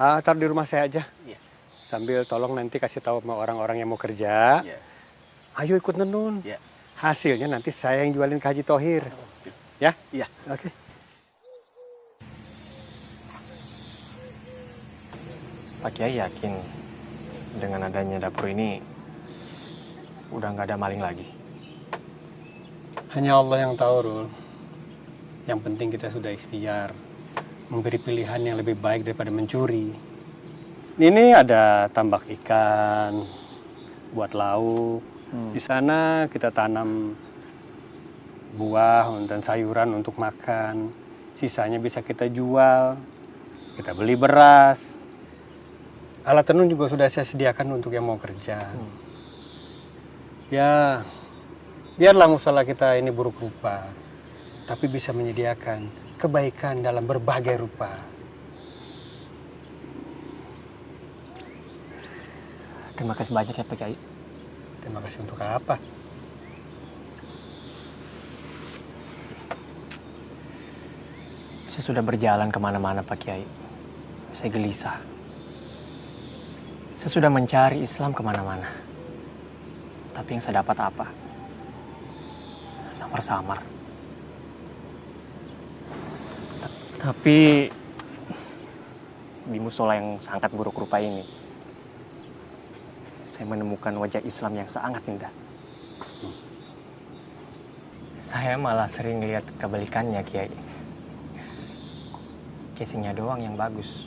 [SPEAKER 2] Taruh di rumah saya aja.
[SPEAKER 9] Iya.
[SPEAKER 2] Sambil tolong nanti kasih tahu sama orang-orang yang mau kerja.
[SPEAKER 9] Iya.
[SPEAKER 2] Ayo ikut nenun.
[SPEAKER 9] Iya.
[SPEAKER 2] Hasilnya nanti saya yang jualin ke Haji Tohir. Ya?
[SPEAKER 9] Iya.
[SPEAKER 2] Oke.
[SPEAKER 1] Pak Kiai yakin dengan adanya dapur ini udah nggak ada maling lagi?
[SPEAKER 2] Hanya Allah yang tahu, Rul. Yang penting kita sudah ikhtiar. memberi pilihan yang lebih baik daripada mencuri. Ini ada tambak ikan buat lauk. Di sana kita tanam buah dan sayuran untuk makan. Sisanya bisa kita jual. Kita beli beras. Alat tenun juga sudah saya sediakan untuk yang mau kerja. Ya, biarlah musola kita ini buruk rupa, tapi bisa menyediakan kebaikan dalam berbagai rupa.
[SPEAKER 1] Terima kasih banyak ya Pak Kiai.
[SPEAKER 2] Terima kasih untuk apa?
[SPEAKER 1] Saya sudah berjalan kemana-mana Pak Kiai. Saya gelisah. Saya sudah mencari Islam kemana-mana. Tapi yang saya dapat apa? Samar-samar. Tapi di musola yang sangat buruk rupa ini, saya menemukan wajah Islam yang sangat indah. Saya malah sering lihat kebalikannya, Kiai. Casingnya doang yang bagus,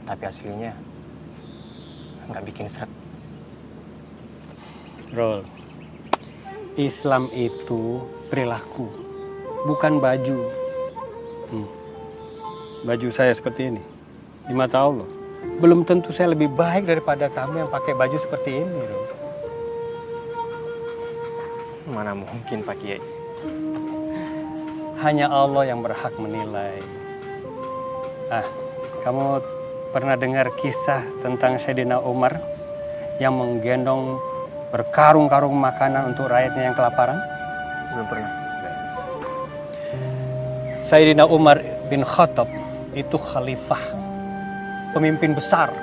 [SPEAKER 1] tapi aslinya nggak bikin seret.
[SPEAKER 2] Rol, Islam itu perilaku, bukan baju. Baju saya seperti ini, di mata Allah. Belum tentu saya lebih baik daripada kamu yang pakai baju seperti ini, Rol.
[SPEAKER 1] Mana mungkin, Pak Kiai?
[SPEAKER 2] Hanya Allah yang berhak menilai. Kamu pernah dengar kisah tentang Sayyidina Umar yang menggendong berkarung-karung makanan untuk rakyatnya yang kelaparan?
[SPEAKER 1] Belum pernah.
[SPEAKER 2] Sayyidina Umar bin Khattab itu khalifah, pemimpin besar.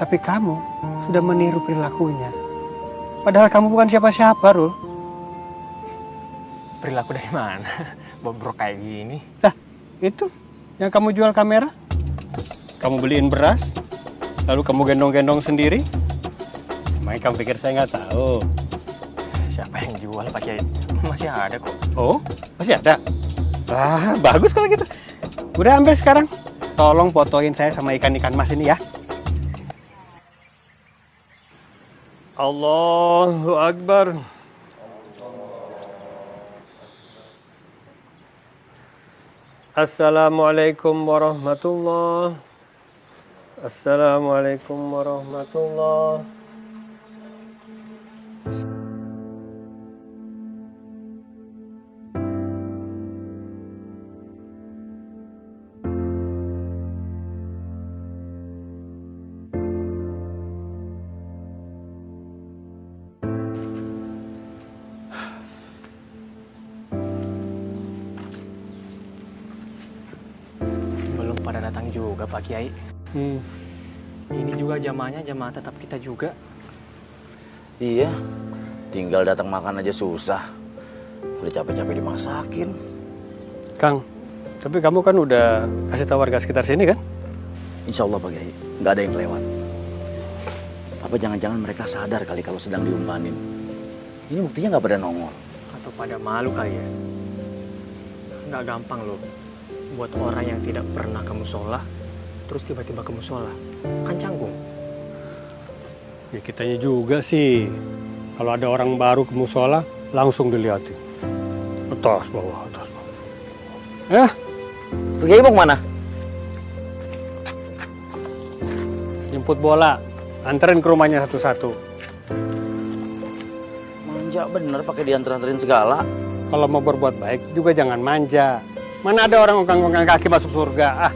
[SPEAKER 2] Tapi kamu sudah meniru perilakunya. Padahal kamu bukan siapa-siapa, Rul.
[SPEAKER 1] Perilaku dari mana? Bobrok kayak gini.
[SPEAKER 2] Nah, itu yang kamu jual kamera. Kamu beliin beras, lalu kamu gendong-gendong sendiri. Emangnya kamu pikir saya nggak tahu?
[SPEAKER 1] Siapa yang jual, Pak Kiai? Masih ada kok.
[SPEAKER 2] Oh, masih ada? Wah, bagus kalau gitu. Udah ambil sekarang. Tolong fotoin saya sama ikan-ikan mas ini ya. Allahu Akbar. Assalamualaikum warahmatullahi. Assalamualaikum warahmatullahi.
[SPEAKER 1] Belum pada datang juga, Pak Kiai. Ini juga jamaahnya jamaah tetap kita juga.
[SPEAKER 3] Iya, tinggal datang makan aja susah. Udah capek-capek dimasakin.
[SPEAKER 2] Kang, tapi kamu kan udah kasih tahu warga sekitar sini kan?
[SPEAKER 3] Insya Allah Pak Kiai, nggak ada yang kelewat. Apa jangan-jangan mereka sadar kali kalau sedang diumpanin? Ini buktinya nggak pada nongol.
[SPEAKER 1] Atau pada malu kali ya? Nggak gampang loh buat orang yang tidak pernah ke musola, terus tiba-tiba ke musola. Kan canggung.
[SPEAKER 2] Ya kitanya juga sih. Kalau ada orang baru ke musola, langsung dilihatin. Atas bawah, atas bawah.
[SPEAKER 3] Pak Kiai mau kemana?
[SPEAKER 2] Jemput bola. Anterin ke rumahnya satu-satu.
[SPEAKER 3] Manja bener pakai diantar-anterin segala.
[SPEAKER 2] Kalau mau berbuat baik juga jangan manja. Mana ada orang ongkang-ongkang kaki masuk surga?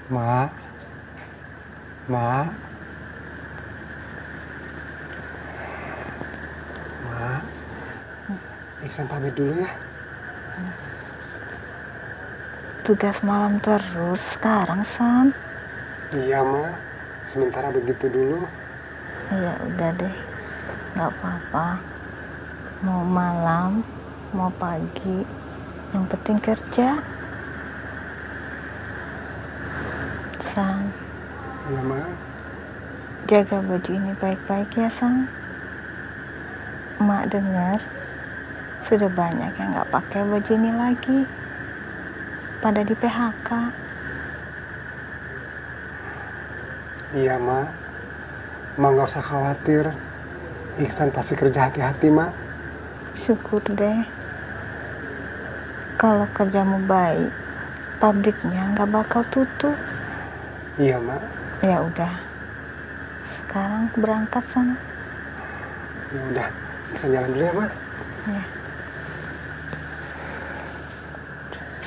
[SPEAKER 2] Mak. Mak. Mak. Iksan pamit dulu ya.
[SPEAKER 14] Tugas malam terus sekarang, Sam.
[SPEAKER 2] Iya, Mak. Sementara begitu dulu.
[SPEAKER 14] Ya udah deh, nggak apa-apa. Mau malam, mau pagi, yang penting kerja. San,
[SPEAKER 2] Iya, Ma.
[SPEAKER 14] jaga baju ini baik-baik ya, San. Mak dengar sudah banyak yang nggak pakai baju ini lagi, pada di PHK.
[SPEAKER 2] Iya, Ma. Ma nggak usah khawatir. Iksan pasti kerja hati-hati, Ma.
[SPEAKER 14] Syukur deh. Kalau kerjamu baik, pabriknya nggak bakal tutup.
[SPEAKER 2] Iya, Ma.
[SPEAKER 14] Ya udah. Sekarang berangkat sana.
[SPEAKER 2] Ya udah, Iksan jalan dulu ya, Ma.
[SPEAKER 14] Ya.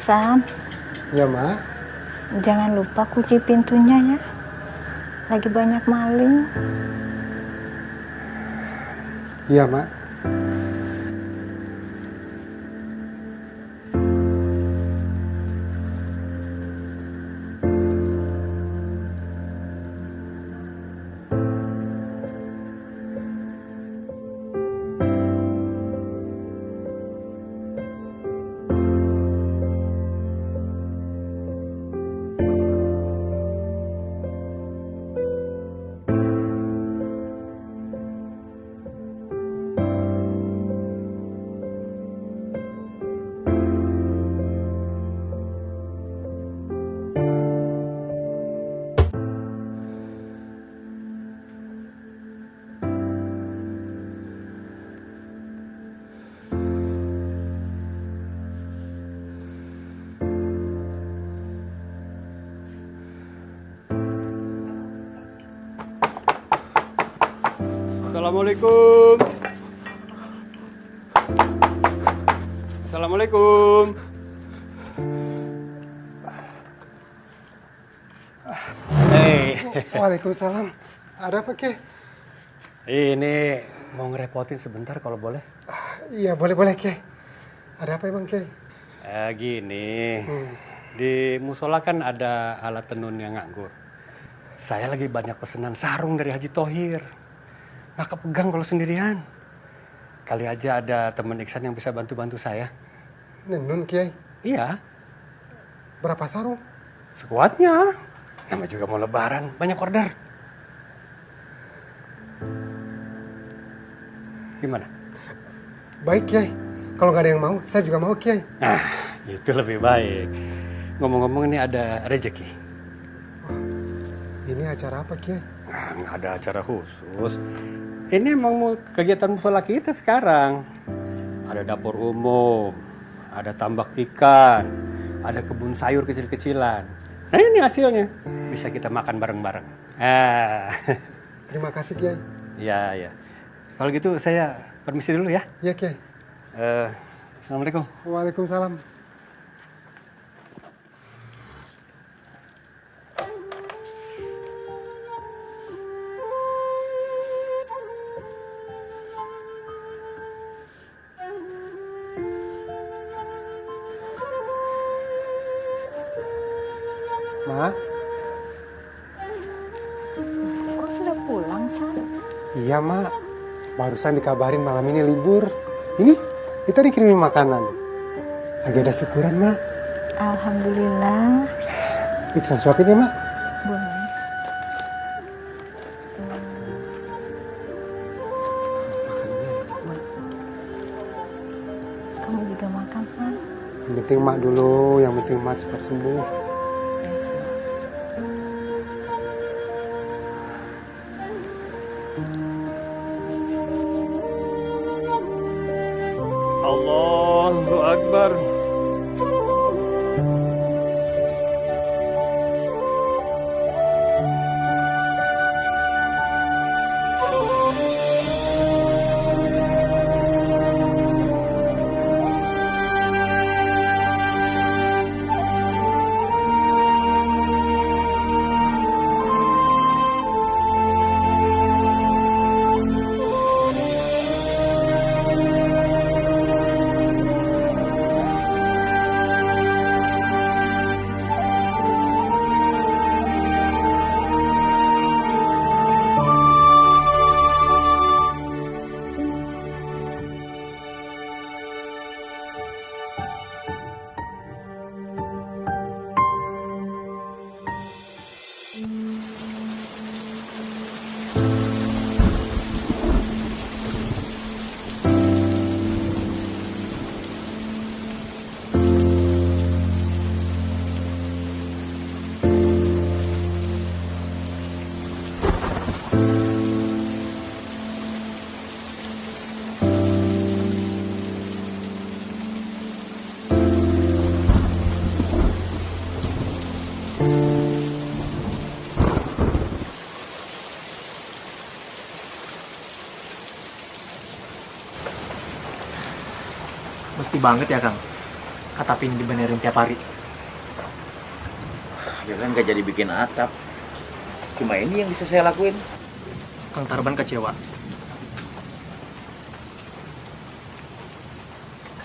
[SPEAKER 14] San,
[SPEAKER 2] Ya, Ma.
[SPEAKER 14] jangan lupa kunci pintunya ya. Lagi banyak maling.
[SPEAKER 2] Iya, Ma. Assalamualaikum. Assalamualaikum. Waalaikumsalam. Ada apa, Ki? Ini mau ngerepotin sebentar kalau boleh. Iya, boleh, Ki. Ada apa emang, Ki? Gini, di musola kan ada alat tenun yang nganggur. Saya lagi banyak pesanan sarung dari Haji Thohir. Nggak kepegang kalau sendirian. Kali aja ada teman Iksan yang bisa bantu-bantu saya. Nenun, Kiai? Iya. Berapa sarung? Sekuatnya. Nama juga mau lebaran, banyak order. Gimana? Baik, Kiai. Kalau nggak ada yang mau, saya juga mau, Kiai. Nah, itu lebih baik. Ngomong-ngomong ini ada rezeki. Ini acara apa, Kiai? Nah, nggak ada acara khusus. Ini emang mau kegiatan musola kita sekarang. Ada dapur umum, ada tambak ikan, ada kebun sayur kecil-kecilan. Nah, ini hasilnya. Bisa kita makan bareng-bareng. Terima kasih, Kiai. Iya. Kalau gitu saya permisi dulu ya. Iya, Kiai. Assalamualaikum. Waalaikumsalam. Ma?
[SPEAKER 14] Kok sudah pulang, San?
[SPEAKER 2] Iya, Mak. Barusan dikabarin malam ini libur. Ini, kita dikirimin makanan. Lagi ada syukuran, Mak.
[SPEAKER 14] Alhamdulillah.
[SPEAKER 2] Iksan suapin ya, Mak?
[SPEAKER 14] Boleh. Kamu juga makan, San?
[SPEAKER 2] Yang penting Mak dulu, yang penting Mak cepat sembuh. Allahu Akbar.
[SPEAKER 1] Mesti banget ya Kang, katapin dibenerin tiap hari.
[SPEAKER 3] Ya kan gak jadi bikin atap. Cuma ini yang bisa saya lakuin.
[SPEAKER 1] Kang Tarban kecewa.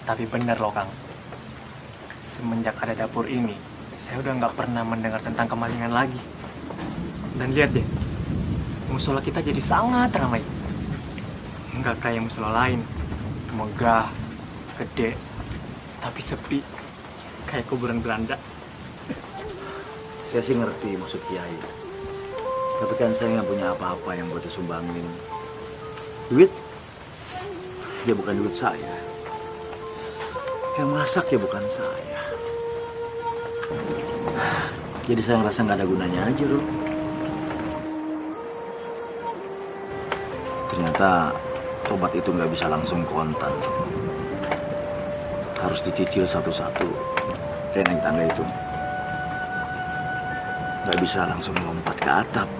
[SPEAKER 1] Tapi bener loh Kang, semenjak ada dapur ini, saya udah nggak pernah mendengar tentang kemalingan lagi. Dan lihat deh, musola kita jadi sangat ramai. Nggak kayak musola lain, megah, gede, tapi sepi, kayak kuburan Belanda.
[SPEAKER 3] Saya sih ngerti maksud Kiai. Tapi kan saya nggak punya apa-apa yang buat disumbangin. Duit? Ya bukan duit saya. Yang masak ya bukan saya. Jadi saya ngerasa nggak ada gunanya aja loh. Ternyata tobat itu nggak bisa langsung kontan. Harus dicicil satu-satu. Kayak naik tangga itu. Nggak bisa langsung lompat ke atap.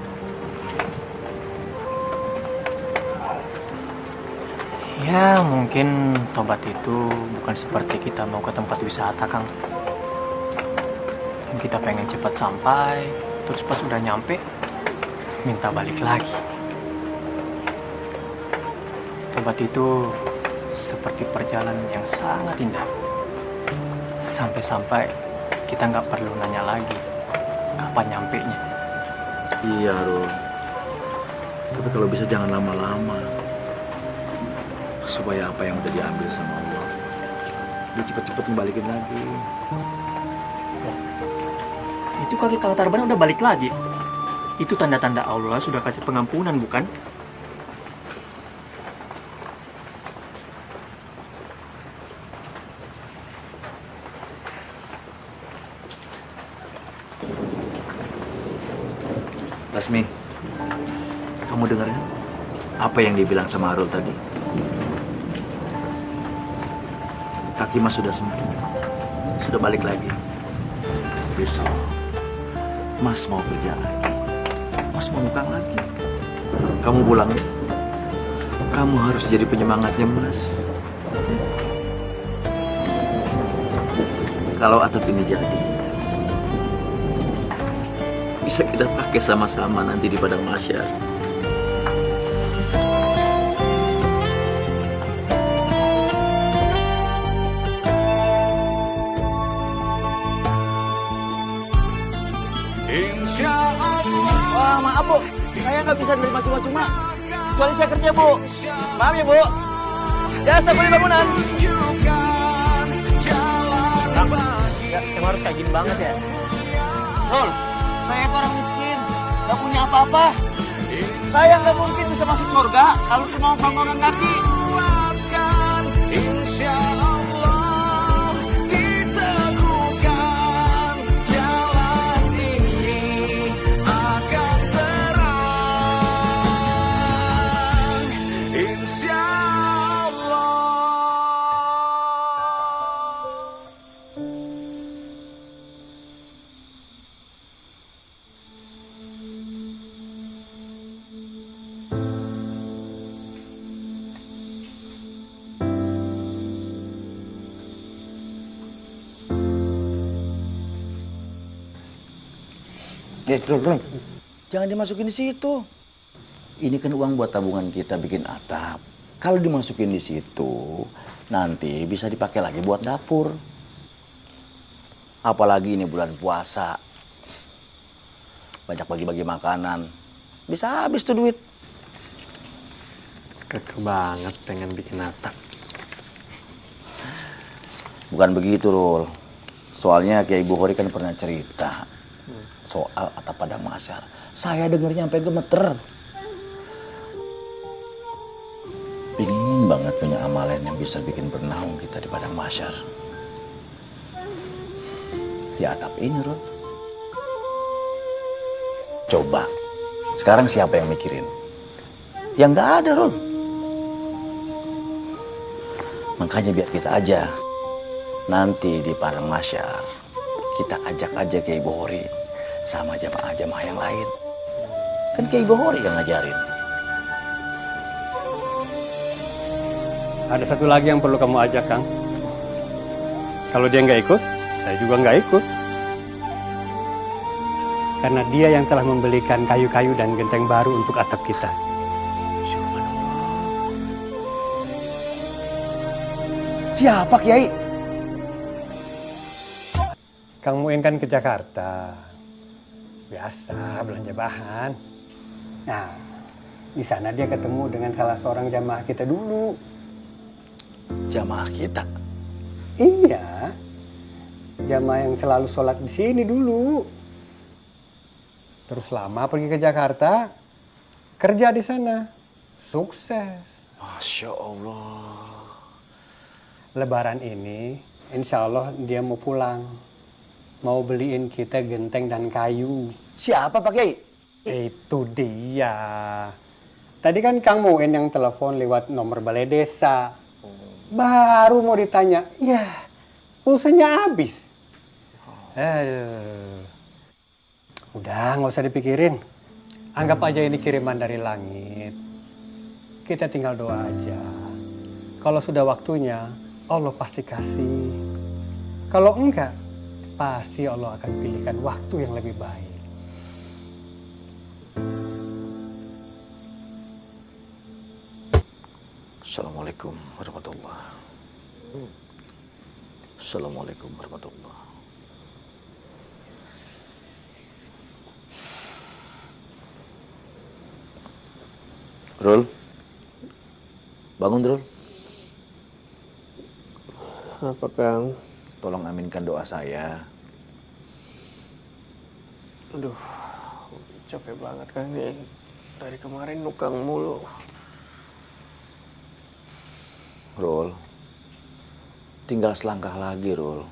[SPEAKER 1] Ya mungkin tobat itu bukan seperti kita mau ke tempat wisata Kang. Kita pengen cepat sampai, terus pas udah nyampe, minta balik lagi. Tobat itu seperti perjalanan yang sangat indah. Sampai-sampai kita nggak perlu nanya lagi kapan nyampenya.
[SPEAKER 3] Iya, Ro. Tapi kalau bisa jangan lama-lama. Supaya apa yang udah diambil sama Allah, dia cepet-cepet kembaliin lagi.
[SPEAKER 1] Itu kaki Kang Tarban udah balik lagi. Itu tanda-tanda Allah sudah kasih pengampunan, bukan?
[SPEAKER 3] Lasmi, kamu dengar ya? Apa yang dibilang sama Arul tadi? Kaki Mas sudah sembuh, sudah balik lagi. Besok, Mas mau kerja lagi, Mas mau nukang lagi. Kamu pulang ya? Kamu harus jadi penyemangatnya Mas. Kalau atap ini jadi, bisa kita pakai sama-sama nanti di padang mahsyar.
[SPEAKER 9] Wah, maaf Bu, saya nggak bisa nerima cuma-cuma. Kecuali saya kerja Bu. Maaf ya Bu. Jasa beli bangunan.
[SPEAKER 1] Ya, emang harus kayak gini banget ya?
[SPEAKER 9] Rul, saya itu orang miskin, nggak punya apa-apa. Saya nggak mungkin bisa masuk surga kalau cuma panggongan kaki. Insya Allah diteguhkan jalan ini akan terang. Insya Allah.
[SPEAKER 3] Rul, jangan dimasukin di situ. Ini kan uang buat tabungan kita bikin atap. Kalau dimasukin di situ, nanti bisa dipakai lagi buat dapur. Apalagi ini bulan puasa. Banyak bagi-bagi makanan. Bisa habis tuh duit.
[SPEAKER 2] Keke banget pengen bikin atap.
[SPEAKER 3] Bukan begitu, Rul. Soalnya Kiai Bukhari kan pernah cerita soal atap padang mahsyar. Saya dengarnya sampai gemeter. Pingin banget punya amalan yang bisa bikin bernaung kita di padang mahsyar. Di atap ini, Rul. Coba, sekarang siapa yang mikirin? Yang nggak ada, Rul. Makanya biar kita aja. Nanti di padang mahsyar, kita ajak aja Kiai Bukhari sama jamaah-jamaah yang lain. Kan Kiai Bukhari yang ngajarin.
[SPEAKER 2] Ada satu lagi yang perlu kamu ajak, Kang. Kalau dia nggak ikut, saya juga nggak ikut. Karena dia yang telah membelikan kayu-kayu dan genteng baru untuk atap kita.
[SPEAKER 7] Siapa Kiai?
[SPEAKER 2] Kang Muin kan ke Jakarta. Biasa belanja bahan. Nah, di sana dia ketemu dengan salah seorang jamaah kita dulu.
[SPEAKER 3] Jamaah kita?
[SPEAKER 2] Iya. Jamaah yang selalu sholat di sini dulu. Terus lama pergi ke Jakarta, kerja di sana. Sukses.
[SPEAKER 3] Masya Allah.
[SPEAKER 2] Lebaran ini, insya Allah dia mau pulang. Mau beliin kita genteng dan kayu.
[SPEAKER 7] Siapa Pak Kiai?
[SPEAKER 2] Itu dia. Tadi kan Kang Muin yang telepon lewat nomor balai desa. Baru mau ditanya, ya pulsanya habis. Udah nggak usah dipikirin. Anggap aja ini kiriman dari langit. Kita tinggal doa aja. Kalau sudah waktunya, Allah pasti kasih. Kalau enggak, pasti Allah akan pilihkan waktu yang lebih baik.
[SPEAKER 3] Assalamualaikum warahmatullahi. Assalamualaikum warahmatullahi. Rul, bangun Rul.
[SPEAKER 15] Apa Kang?
[SPEAKER 3] Tolong aminkan doa saya.
[SPEAKER 15] Aduh, capek banget Kang nih. Dari kemarin nukang mulu.
[SPEAKER 3] Rul, tinggal selangkah lagi Rul.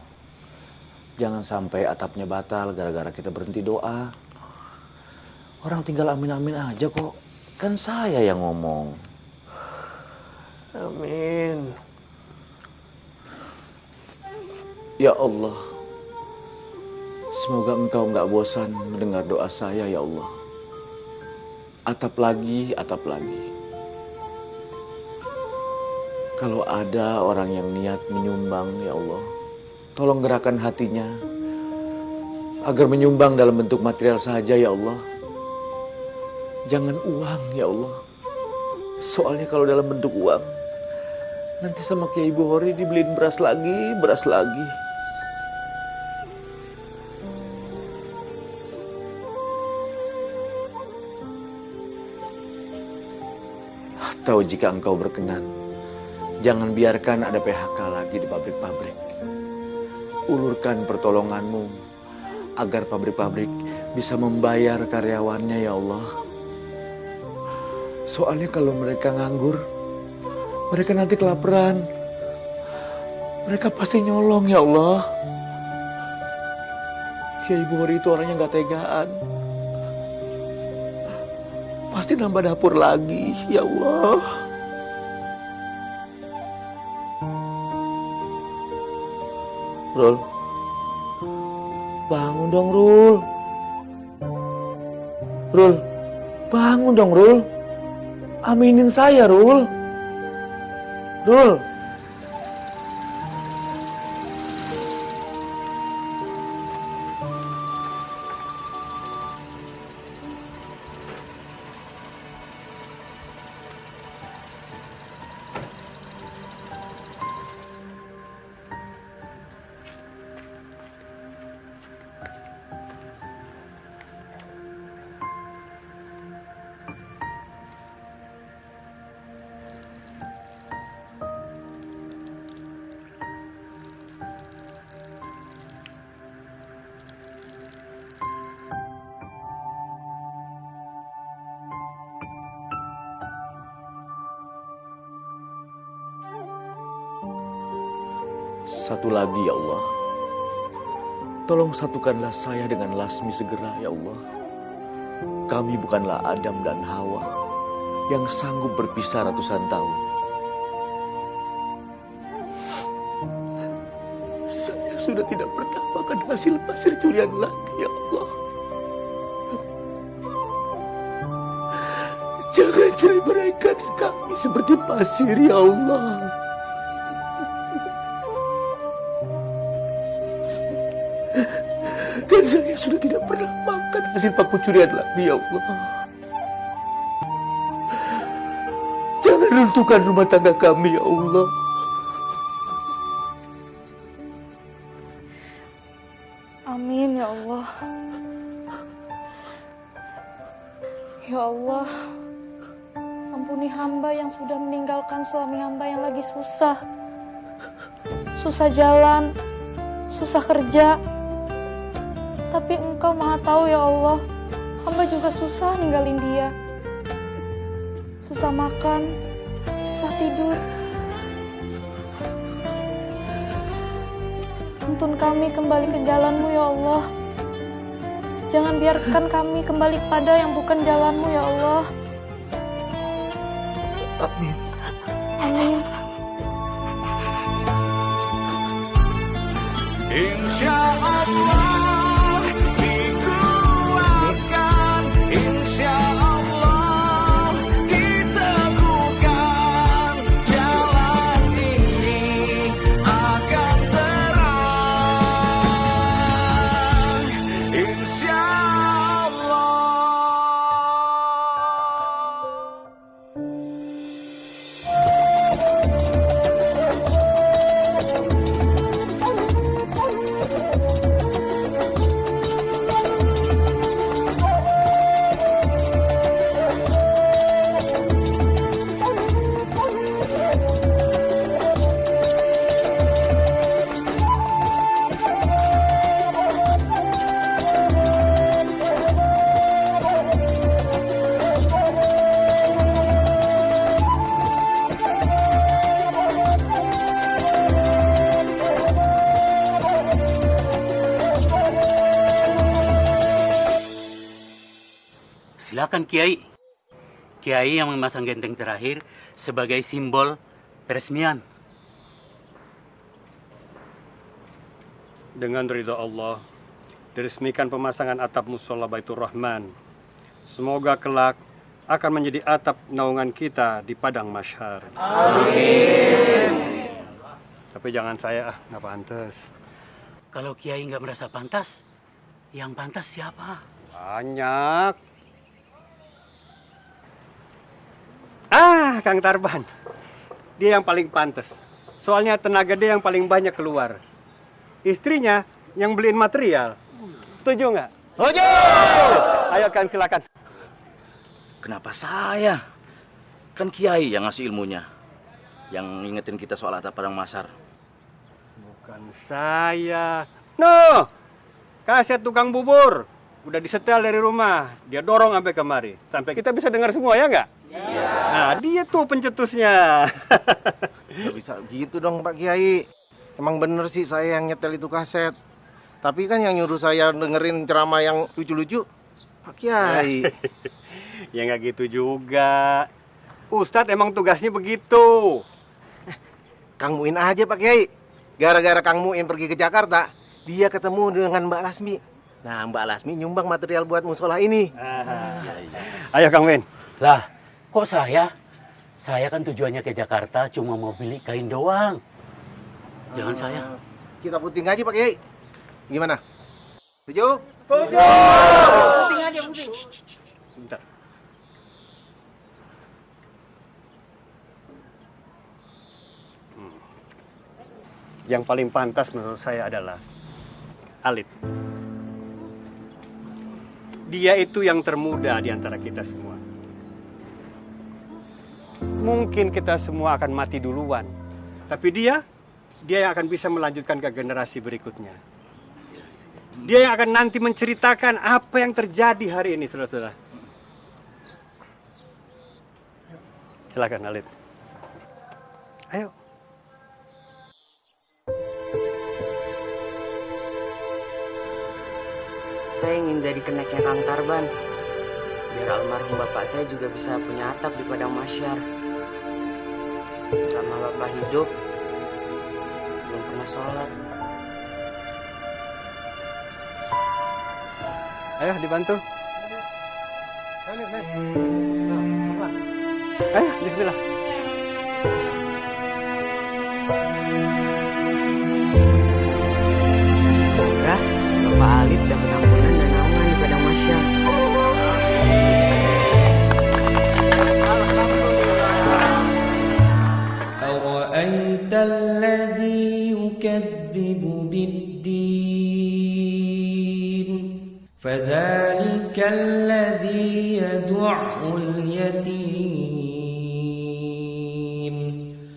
[SPEAKER 3] Jangan sampai atapnya batal gara-gara kita berhenti doa. Orang tinggal amin-amin aja kok. Kan saya yang ngomong.
[SPEAKER 15] Amin.
[SPEAKER 3] Ya Allah, semoga Engkau nggak bosan mendengar doa saya ya Allah. Atap lagi, atap lagi. Kalau ada orang yang niat menyumbang ya Allah, tolong gerakkan hatinya agar menyumbang dalam bentuk material saja ya Allah. Jangan uang ya Allah. Soalnya kalau dalam bentuk uang, nanti sama Kiai Bukhori dibeliin beras lagi, beras lagi. Atau jika Engkau berkenan, jangan biarkan ada PHK lagi di pabrik-pabrik. Ulurkan pertolongan-Mu agar pabrik-pabrik bisa membayar karyawannya ya Allah. Soalnya kalau mereka nganggur, mereka nanti kelaparan. Mereka pasti nyolong ya Allah. Kiai Bukhori itu orangnya gak tegaan. Pasti nambah dapur lagi ya Allah. Rul, bangun dong Rul. Rul, bangun dong Rul. Aminin saya Rul. Rul. Satu lagi ya Allah. Tolong satukanlah saya dengan Lasmi segera ya Allah. Kami bukanlah Adam dan Hawa yang sanggup berpisah ratusan tahun. Saya sudah tidak pernah makan hasil pasir curian lagi ya Allah. Jangan cerai-beraikan kami seperti pasir ya Allah.
[SPEAKER 16] saya sudah tidak pernah makan hasil paku curian lagi, ya Allah. Jangan runtuhkan rumah tangga kami, ya Allah.
[SPEAKER 17] Amin, ya Allah. Ya Allah, ampuni hamba yang sudah meninggalkan suami hamba yang lagi susah. Susah jalan, susah kerja. Tapi Engkau Maha Tahu, ya Allah. Hamba juga susah ninggalin dia. Susah makan, susah tidur. Tuntun kami kembali ke jalan-Mu, ya Allah. Jangan biarkan kami kembali pada yang bukan jalan-Mu, ya Allah.
[SPEAKER 16] Amin.
[SPEAKER 17] Amin.
[SPEAKER 18] Insya Allah dikuatkan, insya Allah diteguhkan, jalan ini akan terang, insya Allah.
[SPEAKER 4] Silakan Kiai. Kiai yang memasang genteng terakhir sebagai simbol peresmian.
[SPEAKER 2] Dengan ridha Allah, diresmikan pemasangan atap musola Baitur Rahman. Semoga kelak akan menjadi atap naungan kita di padang mahsyar.
[SPEAKER 4] Amin.
[SPEAKER 2] Tapi jangan saya, nggak pantas.
[SPEAKER 4] Kalau Kiai nggak merasa pantas, yang pantas siapa?
[SPEAKER 2] Banyak. Kang Tarban. Dia yang paling pantas. Soalnya tenaga dia yang paling banyak keluar. Istrinya yang beliin material. Setuju nggak?
[SPEAKER 3] Setuju!
[SPEAKER 2] Ayo Kang, silakan.
[SPEAKER 3] Kenapa saya? Kan Kiai yang ngasih ilmunya. Yang ngingetin kita soal atap padang mahsyar.
[SPEAKER 2] Bukan saya. No! Kaset tukang bubur. Udah disetel dari rumah. Dia dorong sampai kemari. Sampai kita bisa dengar semua, ya nggak? Iya. Nah, dia tuh pencetusnya.
[SPEAKER 7] Nggak bisa gitu dong Pak Kiai. Emang bener sih saya yang nyetel itu kaset. Tapi kan yang nyuruh saya dengerin ceramah yang lucu-lucu Pak Kiai.
[SPEAKER 2] Ya nggak gitu juga. Ustadz emang tugasnya begitu.
[SPEAKER 7] Kang Muin aja Pak Kiai. Gara-gara Kang Muin pergi ke Jakarta, dia ketemu dengan Mbak Lasmi. Nah, Mbak Lasmi nyumbang material buat musola ini.
[SPEAKER 2] Ayo Kang Muin.
[SPEAKER 4] Lah, kok saya? Saya kan tujuannya ke Jakarta cuma mau beli kain doang. Jangan saya.
[SPEAKER 7] Kita puting aja Pak Kiai. Gimana? Setuju?
[SPEAKER 2] Setuju.
[SPEAKER 7] Puting aja, puting.
[SPEAKER 2] Bentar. Yang paling pantas menurut saya adalah Alit. Dia itu yang termuda di antara kita semua. Mungkin kita semua akan mati duluan. Tapi dia yang akan bisa melanjutkan ke generasi berikutnya. Dia yang akan nanti menceritakan apa yang terjadi hari ini, saudara-saudara. Silakan Alit. Ayo.
[SPEAKER 11] Saya ingin jadi keneknya Kang Tarban. Biar almarhum bapak saya juga bisa punya atap di padang mahsyar. Selama bapak hidup, belum pernah sholat.
[SPEAKER 2] Ayo dibantu. Ayo, bismillah.
[SPEAKER 7] Semoga
[SPEAKER 11] Bapak alit dapat ampunan dan naungan di padang mahsyar.
[SPEAKER 18] أرأيت الذي يكذب بالدين فذلك الذي يدع اليتيم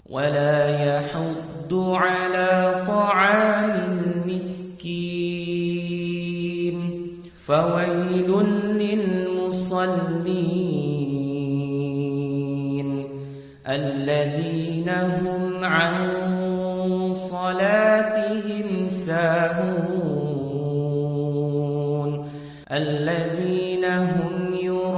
[SPEAKER 18] ولا يحض على طعام المسكين فويل للمصلين الذين هم عن صلاتهم ساهون الذين هم يراءون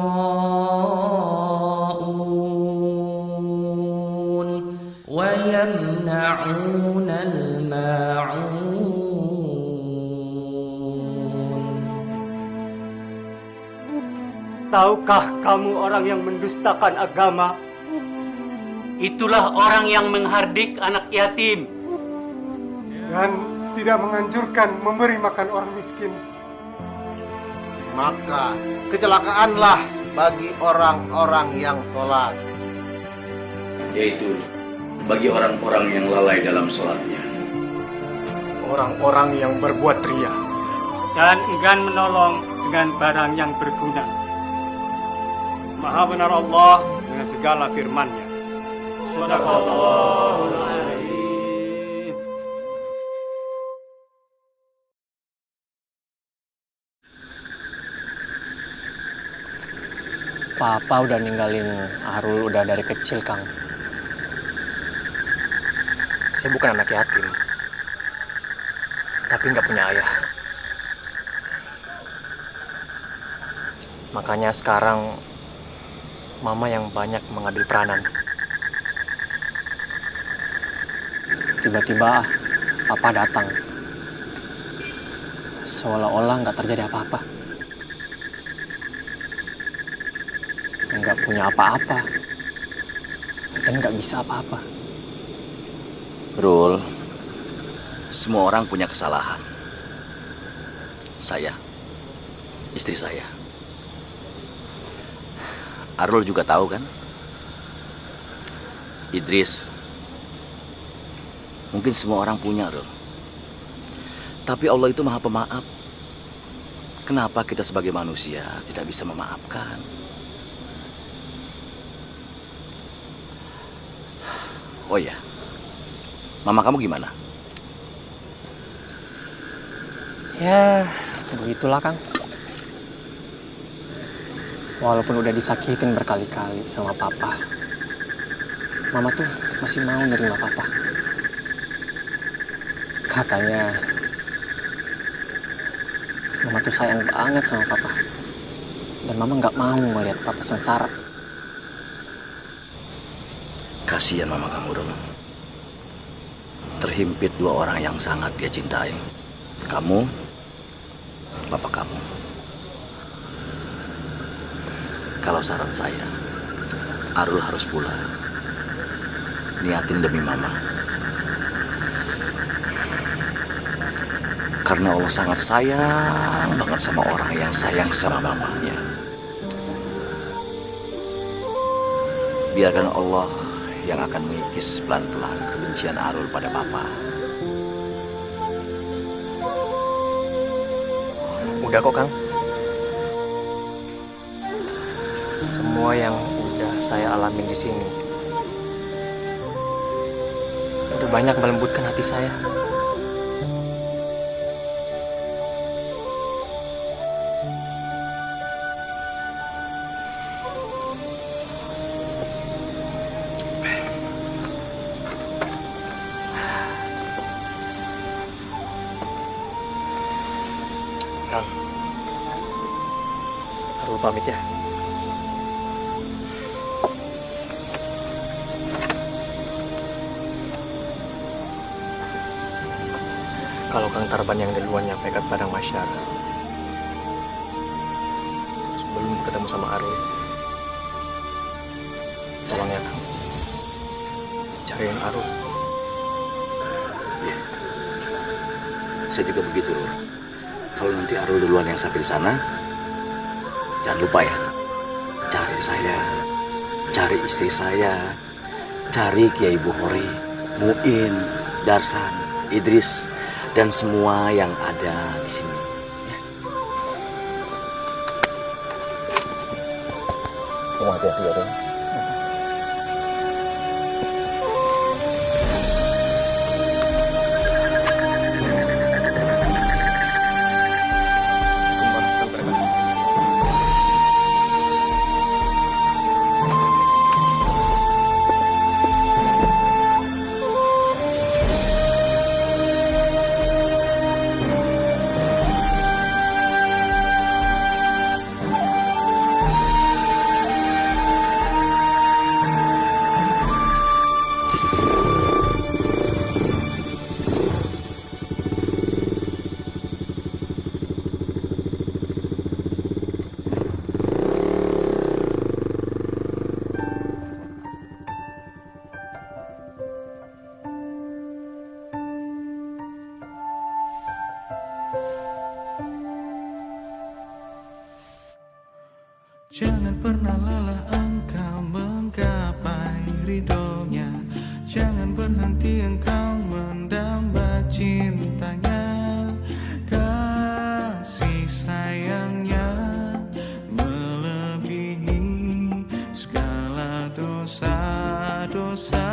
[SPEAKER 18] ويمنعون الماعون.
[SPEAKER 2] Tahukah kamu orang yang mendustakan agama?
[SPEAKER 4] Itulah orang yang menghardik anak yatim
[SPEAKER 2] Dan tidak menganjurkan memberi makan orang miskin.
[SPEAKER 7] Maka kecelakaanlah bagi orang-orang yang sholat.
[SPEAKER 3] Yaitu bagi orang-orang yang lalai dalam sholatnya.
[SPEAKER 2] Orang-orang yang berbuat ria dan enggan menolong dengan barang yang berguna. Maha benar Allah dengan segala firman-Nya. Sadaqallahul Azim.
[SPEAKER 1] Papa udah ninggalin Arul udah dari kecil, Kang. Saya bukan anak yatim, tapi nggak punya ayah. Makanya sekarang Mama yang banyak mengambil peranan. Tiba-tiba Papa datang, seolah-olah nggak terjadi apa-apa. Nggak punya apa-apa dan nggak bisa apa-apa.
[SPEAKER 3] Rul, semua orang punya kesalahan. Saya, istri saya. Arul juga tahu kan? Idris. Mungkin semua orang punya, Rul. Tapi Allah itu Maha Pemaaf. Kenapa kita sebagai manusia tidak bisa memaafkan? Oh ya, mama kamu gimana?
[SPEAKER 1] Ya, begitulah, Kang. Walaupun udah disakitin berkali-kali sama Papa, Mama tuh masih mau nerima Papa. Katanya Mama tuh sayang banget sama Papa, dan Mama nggak mau melihat Papa sengsara.
[SPEAKER 3] Kasihan mama kamu, Rul. Terhimpit dua orang yang sangat dia cintai. Kamu, bapak kamu. Kalau saran saya, Arul harus pulang. Niatin demi mama. Karena Allah sangat sayang banget sama orang yang sayang sama mamanya. Biarkan Allah yang akan mengikis pelan-pelan kebencian Arul pada Papa.
[SPEAKER 1] Udah kok, Kang. Semua yang udah saya alamin di sini udah banyak melembutkan hati saya. Kang, Arul pamit ya. Kalau Kang Tarban yang duluan nyampe ke padang mahsyar, sebelum ketemu sama Arul, tolong ya Kang, cariin Arul.
[SPEAKER 3] Saya juga begitu, Rul. Kalau nanti Arul duluan yang sampai di sana, jangan lupa ya, cari saya, cari istri saya, cari Kiai Bukhari, Muin, Darsan, Idris, dan semua yang ada di sini. Kamu hati-hati ya, Ren.
[SPEAKER 19] Jangan pernah lelah engkau menggapai ridhonya, jangan berhenti engkau mendamba cintanya. Kasih sayangnya melebihi segala dosa-dosa.